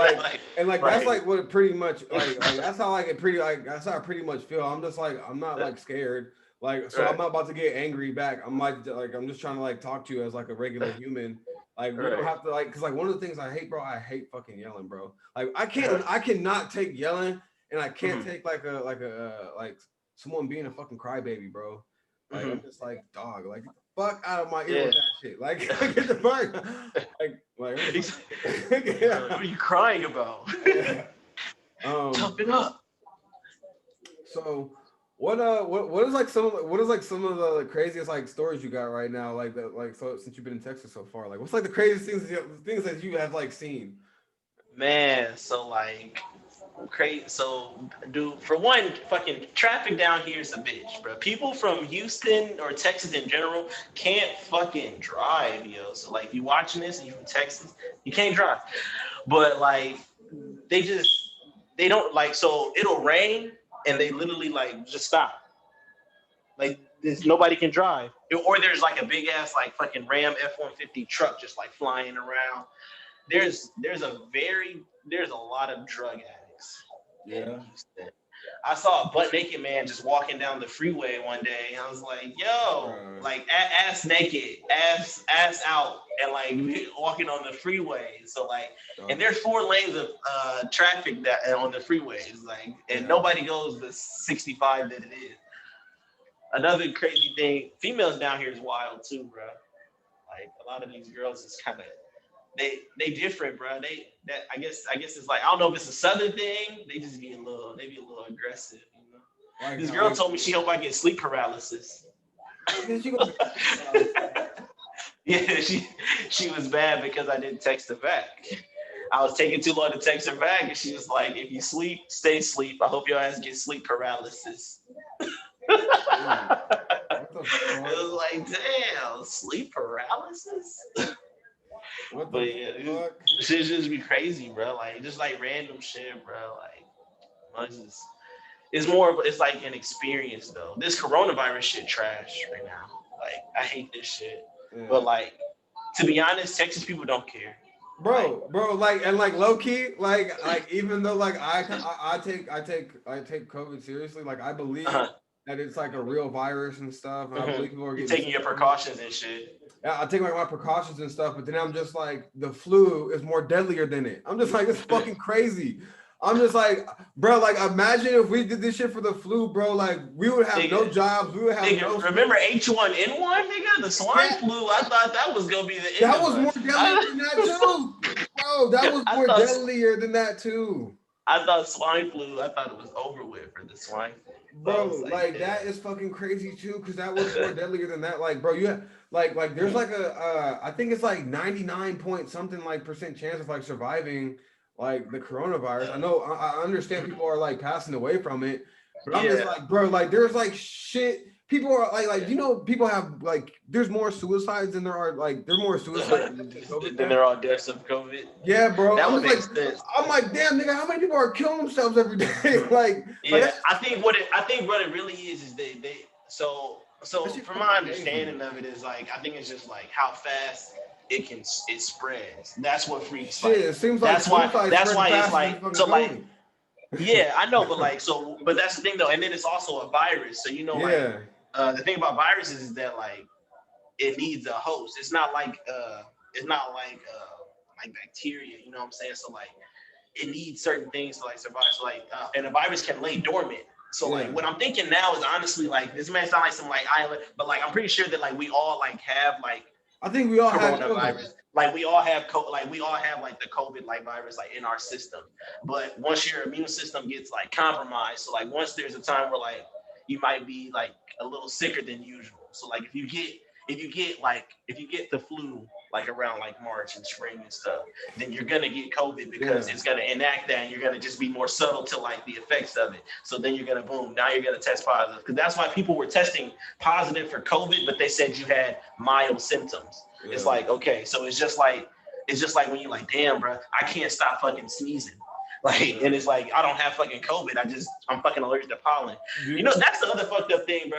that's like what it pretty much like that's how like it pretty like that's how I pretty much feel. I'm just like I'm not like scared. Like so I'm not about to get angry back. I'm like I'm just trying to like talk to you as like a regular human. Like we don't have to like, cause like one of the things I hate, bro, I hate fucking yelling, bro. Like I cannot take yelling, and I can't take like someone being a fucking crybaby, bro. Like I'm just like, dog, like get the fuck out of my ear with that shit. Like get the fuck like what are you crying about? Tough it up. So what is some of the craziest like stories you got right now, like that, like so since you've been in Texas so far, like what's like the craziest things that you have like seen? Man, so like crazy. So dude, for one, fucking traffic down here is a bitch, bro. People from Houston or Texas in general can't fucking drive, yo. So like if you watching this and you're from Texas, you can't drive. But like they don't like, so it'll rain and they literally like just stop. Like there's nobody can drive, or there's like a big ass like fucking Ram F-150 truck just like flying around. There's a lot of drug addicts. Yeah. I saw a butt naked man just walking down the freeway one day. I was like, yo, like ass naked, ass out, and like walking on the freeway. So like, and there's 4 lanes of traffic that on the freeways, like, and nobody goes the 65 that it is. Another crazy thing, females down here is wild too, bro. Like a lot of these girls is kind of they different, bro. I guess it's like, I don't know if it's a southern thing. They just be a little aggressive, you know. Like, this girl told me she hope I get sleep paralysis. Yeah, she was bad because I didn't text her back. I was taking too long to text her back, and she was like, "If you sleep, stay asleep. I hope your ass gets sleep paralysis." It was like, damn, sleep paralysis. But yeah, shit just be crazy, bro. Like just like random shit, bro. Like it's like an experience though. This coronavirus shit trash right now. Like I hate this shit. Yeah. But like to be honest, Texas people don't care. Bro, like and like low key, like even though like I take COVID seriously, like I believe that it's like a real virus and stuff. And I believe people are taking your precautions and shit. Yeah, I take like my precautions and stuff, but then I'm just like, the flu is more deadlier than it. I'm just like, it's fucking crazy. I'm just like, bro, like imagine if we did this shit for the flu, bro. Like we would have no jobs. We would have no. Remember H1N1, nigga, the swine flu. I thought that was gonna be the end. That was more deadlier than that too, bro. That was more deadlier than that too. I thought swine flu. I thought it was over with for the swine flu. So I was Bro, like damn. that is fucking crazy too, because that was more deadlier than that. Like, bro, you have like there's like a I think it's like 99 point something like percent chance of like surviving like the coronavirus. I know I understand people are like passing away from it, but I'm just Yeah. like, bro, like there's like shit. People are like you know, people have like there's more suicides than there are like there's more suicides than COVID Then deaths. they're all deaths of COVID. Yeah, bro. That would make sense. I'm like, damn, nigga, how many people are killing themselves every day? like Yeah, that's I think what it really is they that so shit from fucking my crazy. understanding of it is like I think it's just like how fast it spreads. That's what freaks Shit, like it seems like suicide that's spread why it's faster than like fucking so like COVID. yeah, I know, but like so but that's the thing though, and then it's also a virus. So you know like Yeah, the thing about viruses is that like it needs a host. It's not like bacteria, you know what I'm saying? So like it needs certain things to like survive. So like, and a virus can lay dormant. So like, yeah. what I'm thinking now is honestly like this may sound like some like island, but like I'm pretty sure that like we all like have like I think we all had COVID. coronavirus. Like we all have like we all have like the COVID like virus like in our system. But once your immune system gets like compromised, so like once there's a time where like you might be like a little sicker than usual. So like if you get the flu like around like March and spring and stuff, then you're gonna get COVID because Yeah, it's gonna enact that and you're gonna just be more subtle to like the effects of it. So then you're gonna boom, now you're gonna test positive. Because that's why people were testing positive for COVID, but they said you had mild symptoms. It's yeah, like, okay, so it's just like when you're like, damn, bro, I can't stop fucking sneezing. Like, yeah. and it's like, I don't have fucking COVID. I'm fucking allergic to pollen. You know, Dude, that's the other fucked up thing, bro.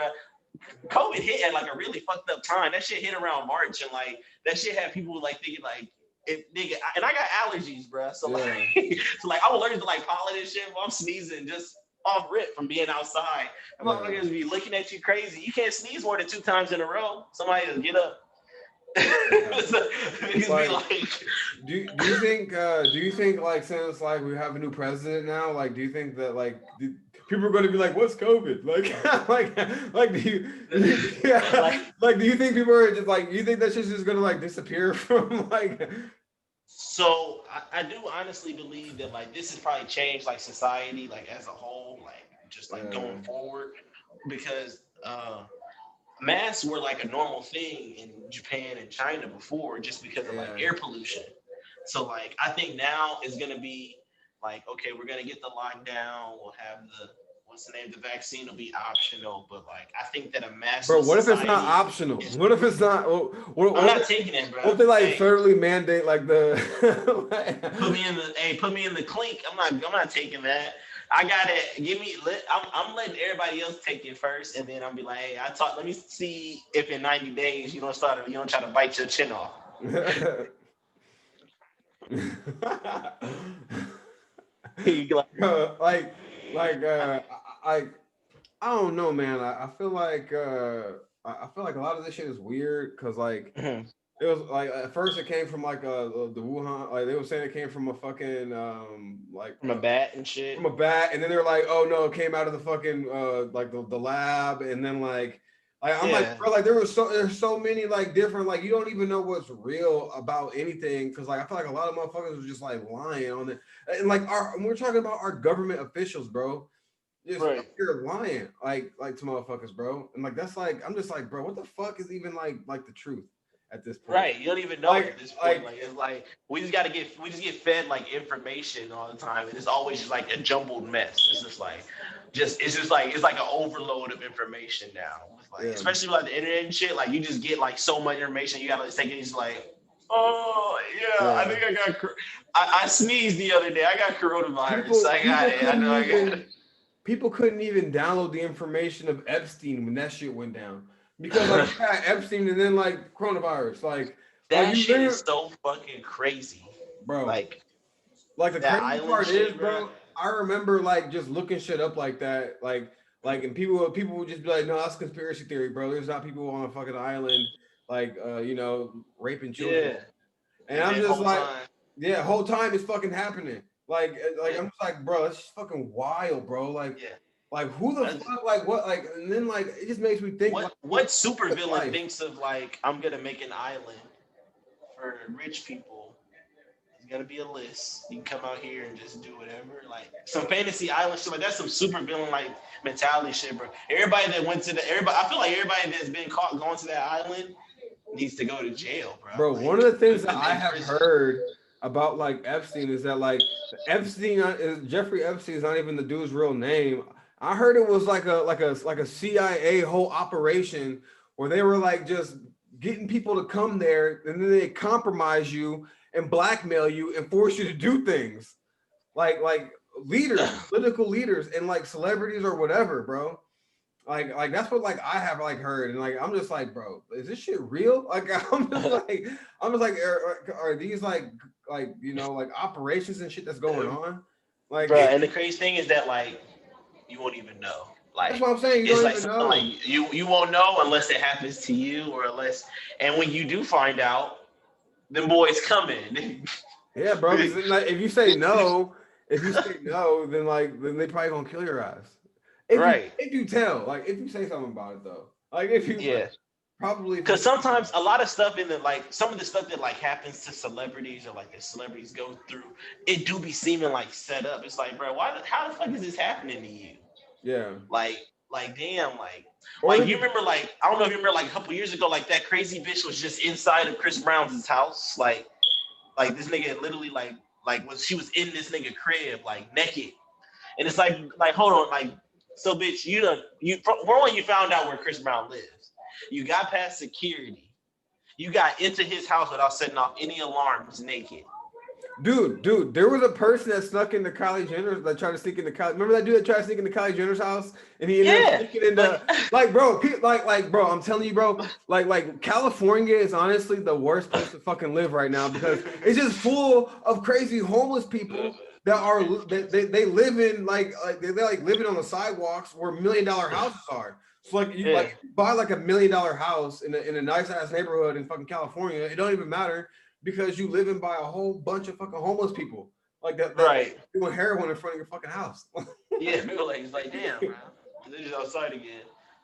COVID hit at like a really fucked up time. That shit hit around March, and like that shit had people like thinking like, if nigga, and I got allergies, bro. So like, yeah, so like I'm allergic to like pollen and shit. While I'm sneezing just off rip from being outside. And yeah. motherfuckers be looking at you crazy. You can't sneeze more than 2 times in a row. Somebody just get up. Yeah. So, niggas be Like, like, do you think like since like we have a new president now, like do you think that like people are going to be like, what's COVID? Like, like yeah, like like do you think people are just like, you think that shit's just gonna like disappear from like, so I do honestly believe that like this has probably changed like society like as a whole, like just like going forward because masks were like a normal thing in Japan and China before just because of like yeah, air pollution. So like I think now is gonna be like, okay, we're gonna get the lockdown, we'll have the what's the name, the vaccine will be optional, but like I think that a bro? massless What if it's not society optional? is What if it's not? I'm not taking it, bro. what if they like Hey, federally mandate like the? put me in the clink. I'm not taking that. I got it. I'm letting everybody else take it first, and then I'll be like, hey, let me see if in 90 days you don't try to bite your chin off. You like, like like I don't know, man. I feel like I feel like a lot of this shit is weird because like it was like at first it came from like the Wuhan, like they were saying it came from a fucking like from a bat and shit. from a bat, and then they're like, oh no, it came out of the fucking like the lab, and then like I'm like, Yeah. bro, like there's so many like different, like you don't even know what's real about anything because like I feel like a lot of motherfuckers was just like lying on it, and like we're talking about our government officials, bro. Just Right. you're lying, like to motherfuckers, bro. And like that's like I'm just like, bro, what the fuck is even like the truth at this point? Right. You don't even know Like at this point. like Like it's like we just get fed like information all the time, and it's always just like a jumbled mess. It's just like it's like an overload of information now. It's like yeah. especially with like the internet and shit, like you just get like so much information. You gotta take it. It's like, oh yeah, I Yeah. think I sneezed the other day. I got coronavirus. People I got people it. I couldn't know I got even it. people couldn't even download the information of Epstein when that shit went down. Because like you had Epstein and then like coronavirus. Like That you shit literally, is so fucking crazy. bro. Like Like the that crazy island part is, shit, bro. bro, I remember like just looking shit up like that. Like and people would just be like, no, that's conspiracy theory, bro. There's not people on a fucking island like you know, raping children. Yeah. And And I'm then just whole like, time. yeah, whole time it's fucking happening. Like Yeah. I'm just like, bro, that's just fucking wild, bro. Yeah. Like who the That's- fuck, like what, like, and then like it just makes me think like, what supervillain life. thinks of like I'm gonna make an island for rich people gonna be a list. You can come out here and just do whatever. Like some fantasy island shit. Like that's some super villain like mentality shit, bro. Everybody that went to I feel like everybody that's been caught going to that island needs to go to jail, bro. Bro, Like one of the things put that them I in have prison. heard about like Epstein is that like Epstein is Jeffrey Epstein is not even the dude's real name. I heard it was like a CIA whole operation where they were like just getting people to come there and then they compromise you and blackmail you and force you to do things like leaders, political leaders, and like celebrities or whatever, bro. Like that's what like I have like heard, and like I'm just like, bro, is this shit real? Like I'm just like, are these like you know like operations and shit that's going on? Like, Bro, and the crazy thing is that like you won't even know. that's Like what I'm saying. You it's don't like even something know. like you won't know unless it happens to you or unless and when you do find out, them boys coming. Yeah, bro. Because like, if you say no, then they probably gonna kill your ass. Right. If you tell, like if you say something about it though, like if you Yeah. probably if you Because say sometimes something. a lot of stuff in the like some of the stuff that like happens to celebrities or like the celebrities go through, it do be seeming like set up. It's like, bro, how the fuck is this happening to you? Yeah. Like, damn, Or you remember like I don't know if you remember like a couple years ago, like that crazy bitch was just inside of Chris Brown's house, like this nigga literally was she was in this nigga crib like naked, and it's like hold on, like so bitch, you for one you found out where Chris Brown lives, you got past security, you got into his house without setting off any alarms naked. dude, there was a person that snuck into Kylie Jenner's that tried to sneak into Kylie. Remember that dude that tried to sneak into Kylie Jenner's house and he ended up Yeah, sneaking into like bro, like bro, I'm telling you, bro, like California is honestly the worst place to fucking live right now because it's just full of crazy homeless people that are they live in they're like living on the sidewalks where $1 million houses are. So yeah, if you buy like $1 million house in a nice ass neighborhood in fucking California, it don't even matter because you live in by a whole bunch of fucking homeless people like that right. doing heroin in front of your fucking house. Yeah, people like it's like damn, bro. They're just outside again.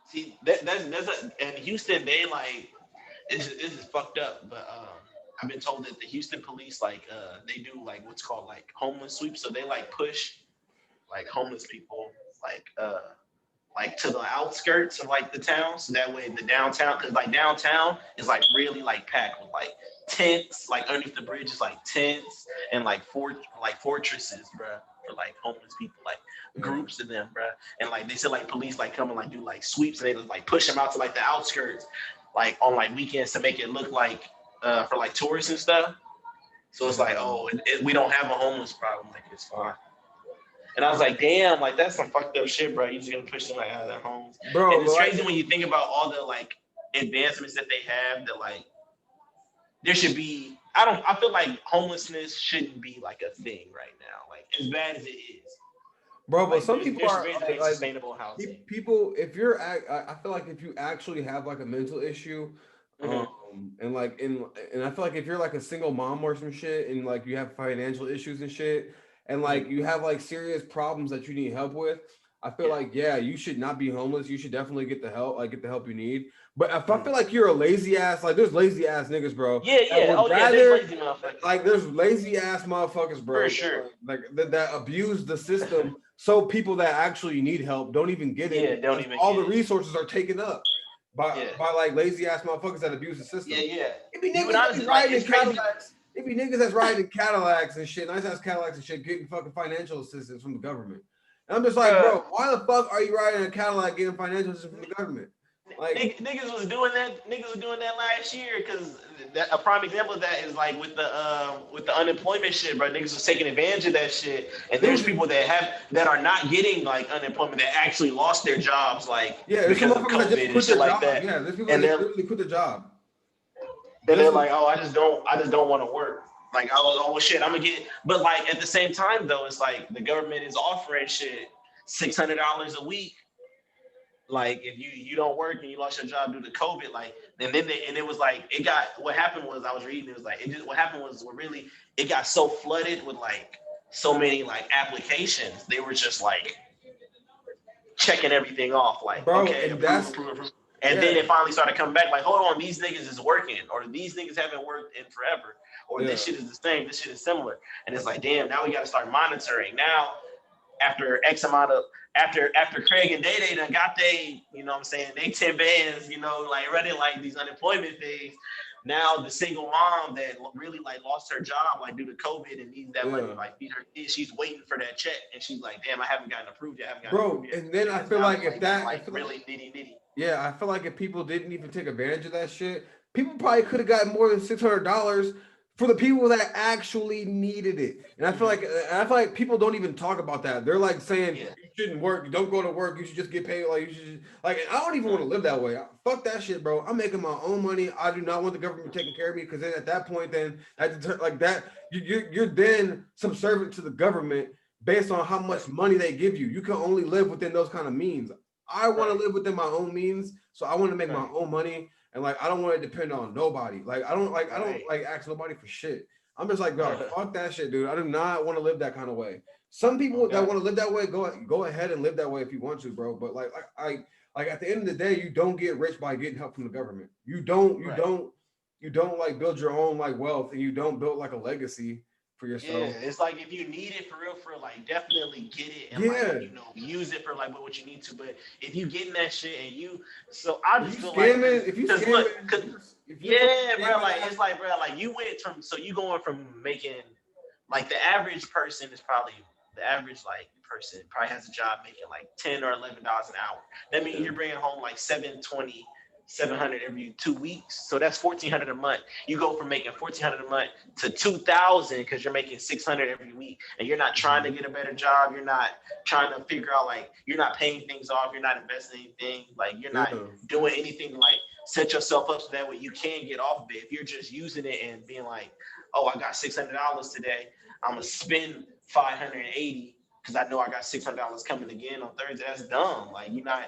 See, and Houston, they like this is fucked up. But I've been told that the Houston police they do like what's called like homeless sweeps. So they like push like homeless people like uh like to the outskirts of like the town, so that way the downtown, because like downtown is like really like packed with like tents, like underneath the bridge is like tents and like fortresses, bruh, for like homeless people, like Yeah. groups of them, bruh. And like they said, like police like come and like do like sweeps, and they just like push them out to like the outskirts, like on like weekends to make it look like for like tourists and stuff. So it's like, oh, we don't have a homeless problem, like it's fine. And I was like, damn, like that's some fucked up shit, bro. You just gonna push them like out of their homes. And Bro, it's like crazy when you think about all the like advancements that they have that like there should be I feel like homelessness shouldn't be like a thing right now. Like as bad as it is. bro, but Like some people are there's been sustainable housing. people if you're I feel like if you actually have like a mental issue Mm-hmm. and like and I feel like if you're like a single mom or some shit and like you have financial issues and shit and Mm-hmm. like you have like serious problems that you need help with, I feel Yeah. like yeah, you should not be homeless. You should definitely get the help you need. But if I Mm-hmm. feel like you're a lazy ass, like there's lazy ass niggas, bro, Yeah, that yeah. would Oh yeah, there's rather lazy motherfuckers. like there's lazy ass motherfuckers, For bro, sure. that abuse the system so people that actually need help don't even get it Yeah, don't because even all get the it. resources are taken up Yeah. by like lazy ass motherfuckers that abuse the Yeah, system. yeah. It be You would niggas that be honestly like riding in it's crazy. Cadillacs. It be niggas that's riding in Cadillacs and shit, nice ass Cadillacs and shit, getting fucking financial assistance from the government. And I'm just like, Bruh, bro, why the fuck are you riding in a Cadillac getting financial assistance from the government? Like, niggas was doing that. Niggas was doing that last year because a prime example of that is like with the unemployment shit, bro. Niggas was taking advantage of that shit, and there's dude, people that are not getting like unemployment that actually lost their jobs like yeah, there's some because of motherfuckers that just COVID and quit shit their like job. that, Yeah, there's people that and just they're literally quit their job. and Just they're so, like, oh, I just don't want to work. Like, oh well, shit, I'm gonna get. But like at the same time though, it's like the government is offering shit $600 a week like if you don't work and you lost your job due to COVID, like and it was like it got what happened was I was reading it was like it just what happened was really it got so flooded with like so many like applications they were just like checking everything off like bro, okay and approve that's approve approve And then it finally started coming back, like, hold on, these niggas is working, or these niggas haven't worked in forever, or this shit is the same, this shit is similar. And it's like, damn, now we got to start monitoring. Now, after X amount of, after Craig and Day done got they, you know what I'm saying, they 10 bands, you know, like running like these unemployment things. Now the single mom that really like lost her job like due to COVID and needs that money like feed her kids, she's waiting for that check and she's like, damn, I haven't gotten approved yet. Bro, and then I feel like if that like really nitty. Yeah, I feel like if people didn't even take advantage of that shit, people probably could have gotten more than $600 for the people that actually needed it. And I feel like people don't even talk about that. They're like saying you shouldn't work, don't go to work, you should just get paid. Like you should, like I don't even want to live that way. Fuck that shit, bro. I'm making my own money. I do not want the government taking care of me because then at that point, then like that, you're then subservient to the government based on how much money they give you. You can only live within those kind of means. I want to live within my own means, so I want to make my own money. And like, I don't want to depend on nobody. Like, I don't like ask nobody for shit. I'm just like, God, fuck that shit, dude. I do not want to live that kind of way. Some people that want to live that way, go ahead and live that way if you want to, bro. But like at the end of the day, you don't get rich by getting help from the government. You don't like build your own like wealth, and you don't build like a legacy for yourself. Yeah, it's like if you need it for real, like definitely get it and like, you know, use it for like what you need to. But if you getting that shit and so I just feel like bro, like it's like, bro, like you went from, so you going from making, like the average person is probably, the average like person probably has a job making like $10 or $11 an hour. That means you're bringing home like $700 every 2 weeks, so that's $1,400 a month. You go from making $1,400 a month to $2,000 because you're making $600 every week, and you're not trying to get a better job. You're not trying to figure out, like, you're not paying things off. You're not investing anything. Like, you're not doing anything to like set yourself up so that way you can get off of it. If you're just using it and being like, oh, I got $600 today, I'm gonna spend $580. Because I know I got $600 coming again on Thursday. That's dumb. Like you'll never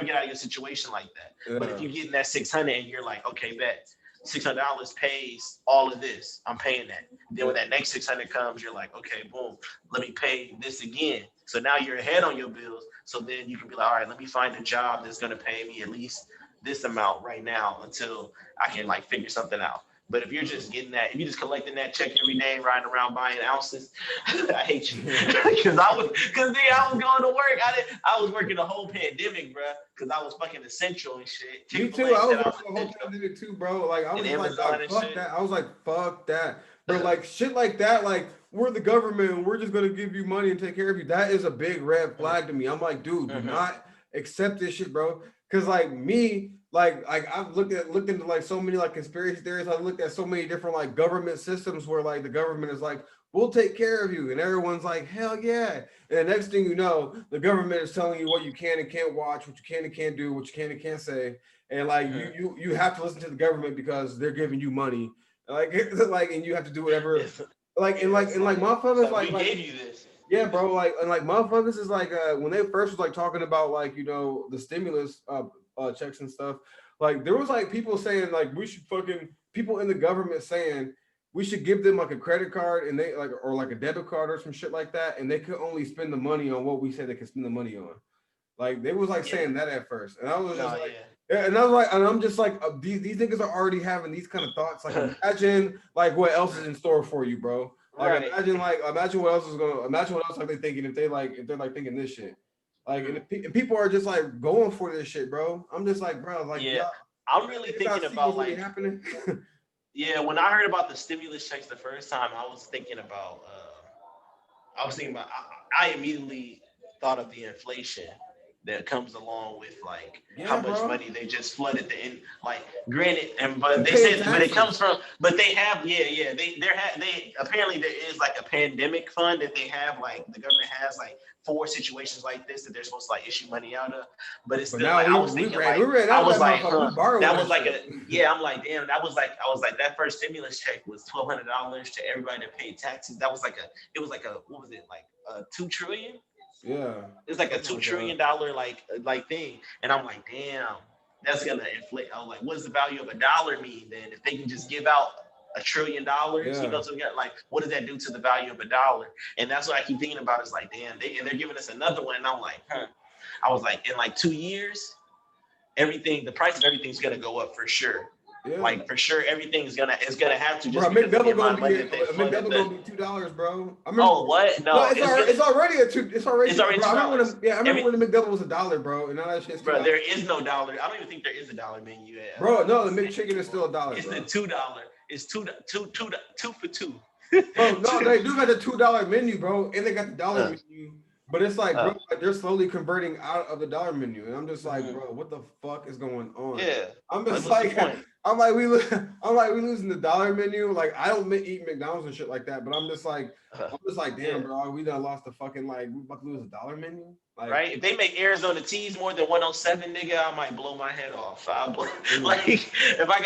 get out of your situation like that. Yeah. But if you're getting that 600 and you're like, okay, bet $600 pays all of this, I'm paying that. Then when that next 600 comes, you're like, okay, boom, let me pay this again. So now you're ahead on your bills. So then you can be like, all right, let me find a job that's gonna pay me at least this amount right now until I can like figure something out. But if you're just getting that, if you're just collecting that check every day, riding around buying ounces, I hate you. Because I was going to work. I was working the whole pandemic, bro. Because I was fucking essential and shit. Me too. I was working the whole pandemic too, bro. Like I was like, fuck that. I was like, fuck that. But like shit like that, like we're the government and we're just gonna give you money and take care of you. That is a big red flag to me. I'm like, dude, do not accept this shit, bro. Because like me. Like I've looked into like so many like conspiracy theories. I've looked at so many different like government systems where like the government is like, we'll take care of you, and everyone's like, hell yeah. And the next thing you know, the government is telling you what you can and can't watch, what you can and can't do, what you can and can't say, and like you have to listen to the government because they're giving you money, like and you have to do whatever. Like motherfuckers like we gave you this. Yeah, bro. Like motherfuckers is like when they first was like talking about like, you know, the stimulus checks and stuff, like there was like people saying like we should people in the government saying we should give them like a credit card and they like, or like a debit card or some shit like that, and they could only spend the money on what we said they could spend the money on. Like they was like saying that at first, and I was just and I was like, and I'm just like, these niggas are already having these kind of thoughts. Like imagine like what else is in store for you, bro. Like imagine what else are they thinking if they're like thinking this shit. Like and people are just like going for this shit, bro. I'm just like, bro, like I'm really thinking about like happening. When I heard about the stimulus checks the first time, I was thinking about I immediately thought of the inflation that comes along with like how much money they just flooded the in, like granted, but they said but it comes from, but they have they apparently there is like a pandemic fund that they have, like the government has like 4 situations like this that they're supposed to like issue money out of, but it's still like, I was thinking like I'm like damn, I was like that first stimulus check was $1,200 to everybody that paid taxes. That was like what was it, like $2 trillion? Yeah, it's like a $2 trillion like thing, and I'm like, damn, that's gonna inflate. I was like, what does the value of $1 mean then? If they can just give out $1 trillion, you know, so we got like, what does that do to the value of $1? And that's what I keep thinking about. Is like, damn, they're giving us another one, and I'm like, I was like, in like 2 years, the price of everything's gonna go up for sure. Yeah. Like for sure, everything's gonna have to, just Bro, because of the McDouble amount gonna of money be that they flooded. McDouble gonna be $2, bro. I remember. Oh what? No, No, it's already it's already bro, I remember $2. I remember when the McDouble was $1, bro, and now that shit's $2. Bro, there is no dollar. I don't even think there is a dollar menu at. Bro, no, the McChicken is still $1. It's bro. the $2. It's two for two. Bro, no, they do got the $2 menu, bro, and they got the dollar menu. But it's like, bro, like they're slowly converting out of the dollar menu, and I'm just like, bro, what the fuck is going on? Yeah, I'm just like, I'm like, we losing the dollar menu. Like, I don't eat McDonald's and shit like that, but I'm just like, damn, bro, we done lost the fucking, like, we about to lose the dollar menu. Like, right? If they make Arizona teas more than 107, nigga, I might blow my head off. Like, if I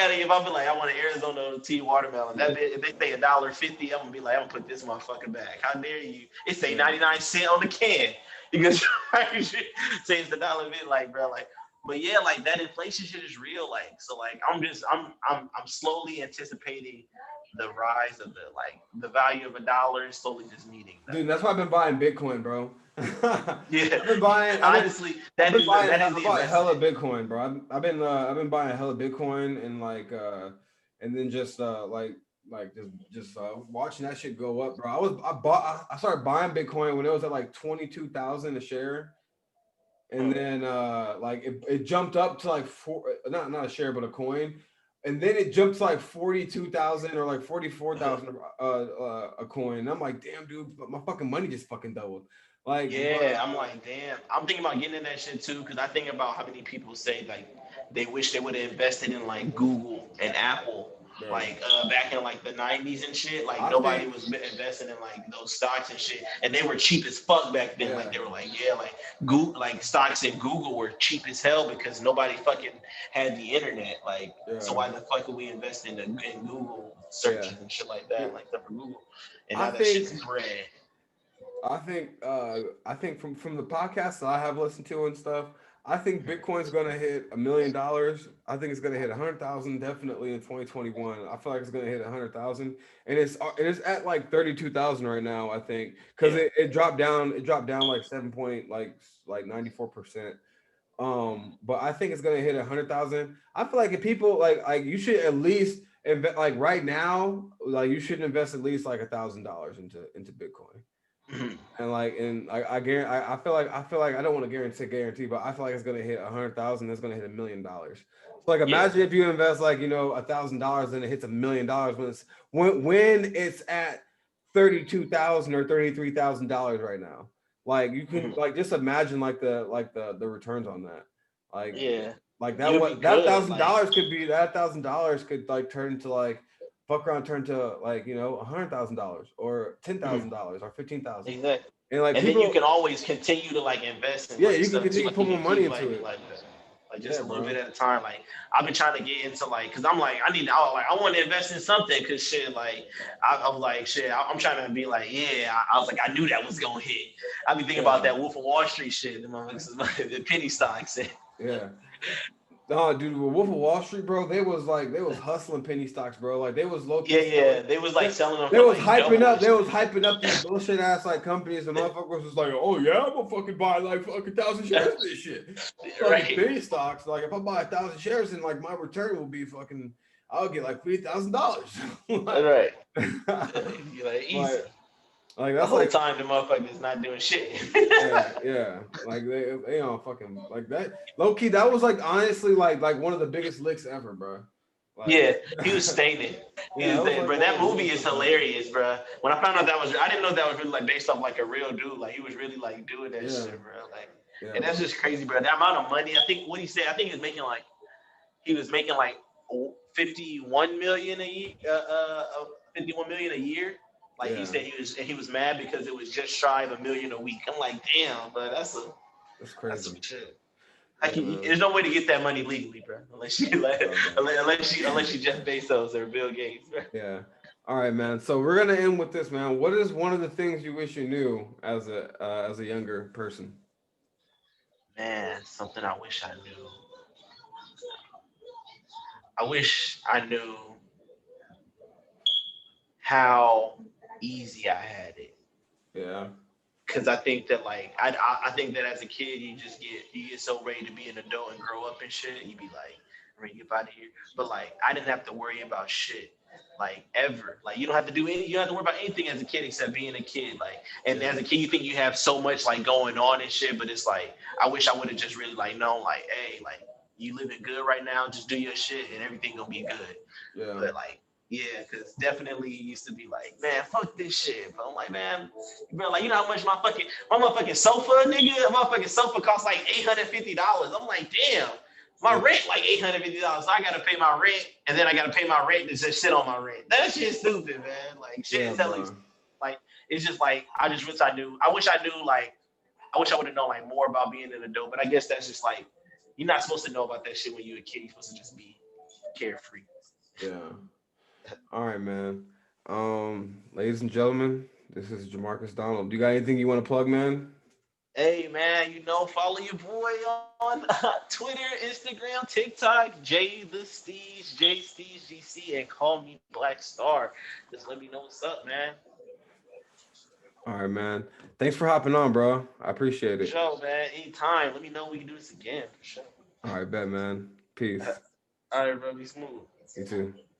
be like, I want an Arizona tea watermelon. If they say $1.50, I'm gonna be like, I'm gonna put this motherfucker back. How dare you? It say 99 cents on the can. You can say it's the dollar bit, like, bro, like. But yeah, like that inflation shit is real. Like, so like I'm slowly anticipating the rise of the value of $1 is slowly just meeting that. Dude, that's why I've been buying Bitcoin, bro. Yeah, I've been buying. Honestly, I've been buying hella Bitcoin, bro. I've been buying hella Bitcoin and and then just watching that shit go up, bro. I started buying Bitcoin when it was at like 22,000 a share. And then it jumped up to like not a share, but a coin. And then it jumped to like 42,000 or like 44,000 a coin. And I'm like, damn, dude, my fucking money just fucking doubled. Like, yeah, I'm like, damn. I'm thinking about getting in that shit too, because I think about how many people say like they wish they would have invested in like Google and Apple, like back in like the 90s and shit. Like nobody was investing in like those stocks and shit, and they were cheap as fuck back then. Like they were like, like Google, like stocks in Google were cheap as hell because nobody fucking had the internet. Like, so why the fuck would we invest in Google searches and shit like that, like stuff for Google? And now that shit's bread. I think from the podcasts that I have listened to and stuff, I think Bitcoin's gonna hit $1 million. I think it's gonna hit 100,000 definitely in 2021. I feel like it's gonna hit 100,000, and it's at like 32,000 right now. I think because it dropped down like 94%. But I think it's gonna hit 100,000. I feel like if people like you should at least invest like right now, like you should invest at least like $1,000 into Bitcoin. And I guarantee, I feel like I don't want to guarantee, but I feel like it's gonna hit 100,000. It's gonna hit $1 million. So like imagine if you invest like $1,000 and it hits $1 million when it's at 32,000 or $33,000 right now. Like you can like just imagine like the returns on that. Like like that $1,000 could be $1,000 could like turn to like turn to like $100,000 or $10,000 or $15,000. Exactly. And like then you can always continue to like invest in you can continue to put more money into it. Like just a little bit at a time. Like I've been trying to get into like, cause I'm like I want to invest in something, cause shit like I'm like shit. I'm trying to be like I was like I knew that was gonna hit. I be thinking about that Wolf of Wall Street shit. The penny stocks. Yeah. No, dude, Wolf of Wall Street, bro, they was hustling penny stocks, bro. Like they was low. They was like selling them. They was hyping up these bullshit ass like companies, and motherfuckers was like, oh yeah, I'm gonna fucking buy like fucking 1,000 shares of this shit. Fucking penny stocks. Like if I buy 1,000 shares, then like my return will be fucking, I'll get like $3,000. Right. You're like easy. Like that's the whole time the motherfuckers not doing shit. yeah. Like they don't fucking like that. Low key, that was like honestly like one of the biggest licks ever, bro. Like, he was staining. Bro, that movie is hilarious, bro. When I found out I didn't know that was really like based off like a real dude. Like he was really like doing that shit, bro. Like, and that's just crazy, bro. That amount of money. I think what he said. I think he was making like 51 million a year. 51 million a year. Like he said he was mad because it was just shy of $1 million a week. I'm like, damn, bro, that's crazy. That's some shit. There's no way to get that money legally, bro, unless you Jeff Bezos or Bill Gates, bro. Yeah. All right, man. So we're gonna end with this, man. What is one of the things you wish you knew as a younger person? Man, something I wish I knew. I wish I knew how easy I had it. Yeah. Because I think that like I think that as a kid you get so ready to be an adult and grow up and shit. You be like, ready to get out of here. But like I didn't have to worry about shit like ever. Like you don't have to do any. You don't have to worry about anything as a kid except being a kid. Like and as a kid you think you have so much like going on and shit. But it's like I wish I would have just really like known like hey like you living good right now. Just do your shit and everything gonna be good. Yeah. But like yeah, because definitely used to be like, man, fuck this shit. But I'm like, man, bro, like, you know how much my motherfucking sofa, nigga, my motherfucking sofa costs like $850. I'm like, damn, my rent like $850. So I gotta pay my rent, and then I gotta pay my rent to just sit on my rent. That shit's stupid, man. Like, shit is hella, like, it's just like, I just wish I knew. I wish I knew, like, I wish I would have known like more about being an adult. But I guess that's just like, you're not supposed to know about that shit when you're a kid. You're supposed to just be carefree. Yeah. All right, man. Ladies and gentlemen, this is Jamarcus Donald. Do you got anything you want to plug, man? Hey man, you know, follow your boy on Twitter, Instagram, TikTok, J Steez GC, and call me Black Star. Just let me know what's up, man. All right, man. Thanks for hopping on, bro. I appreciate For it. sure, man. Anytime. Let me know we can do this again. For sure. All right, bet, man. Peace. All right, bro. Be smooth. You too.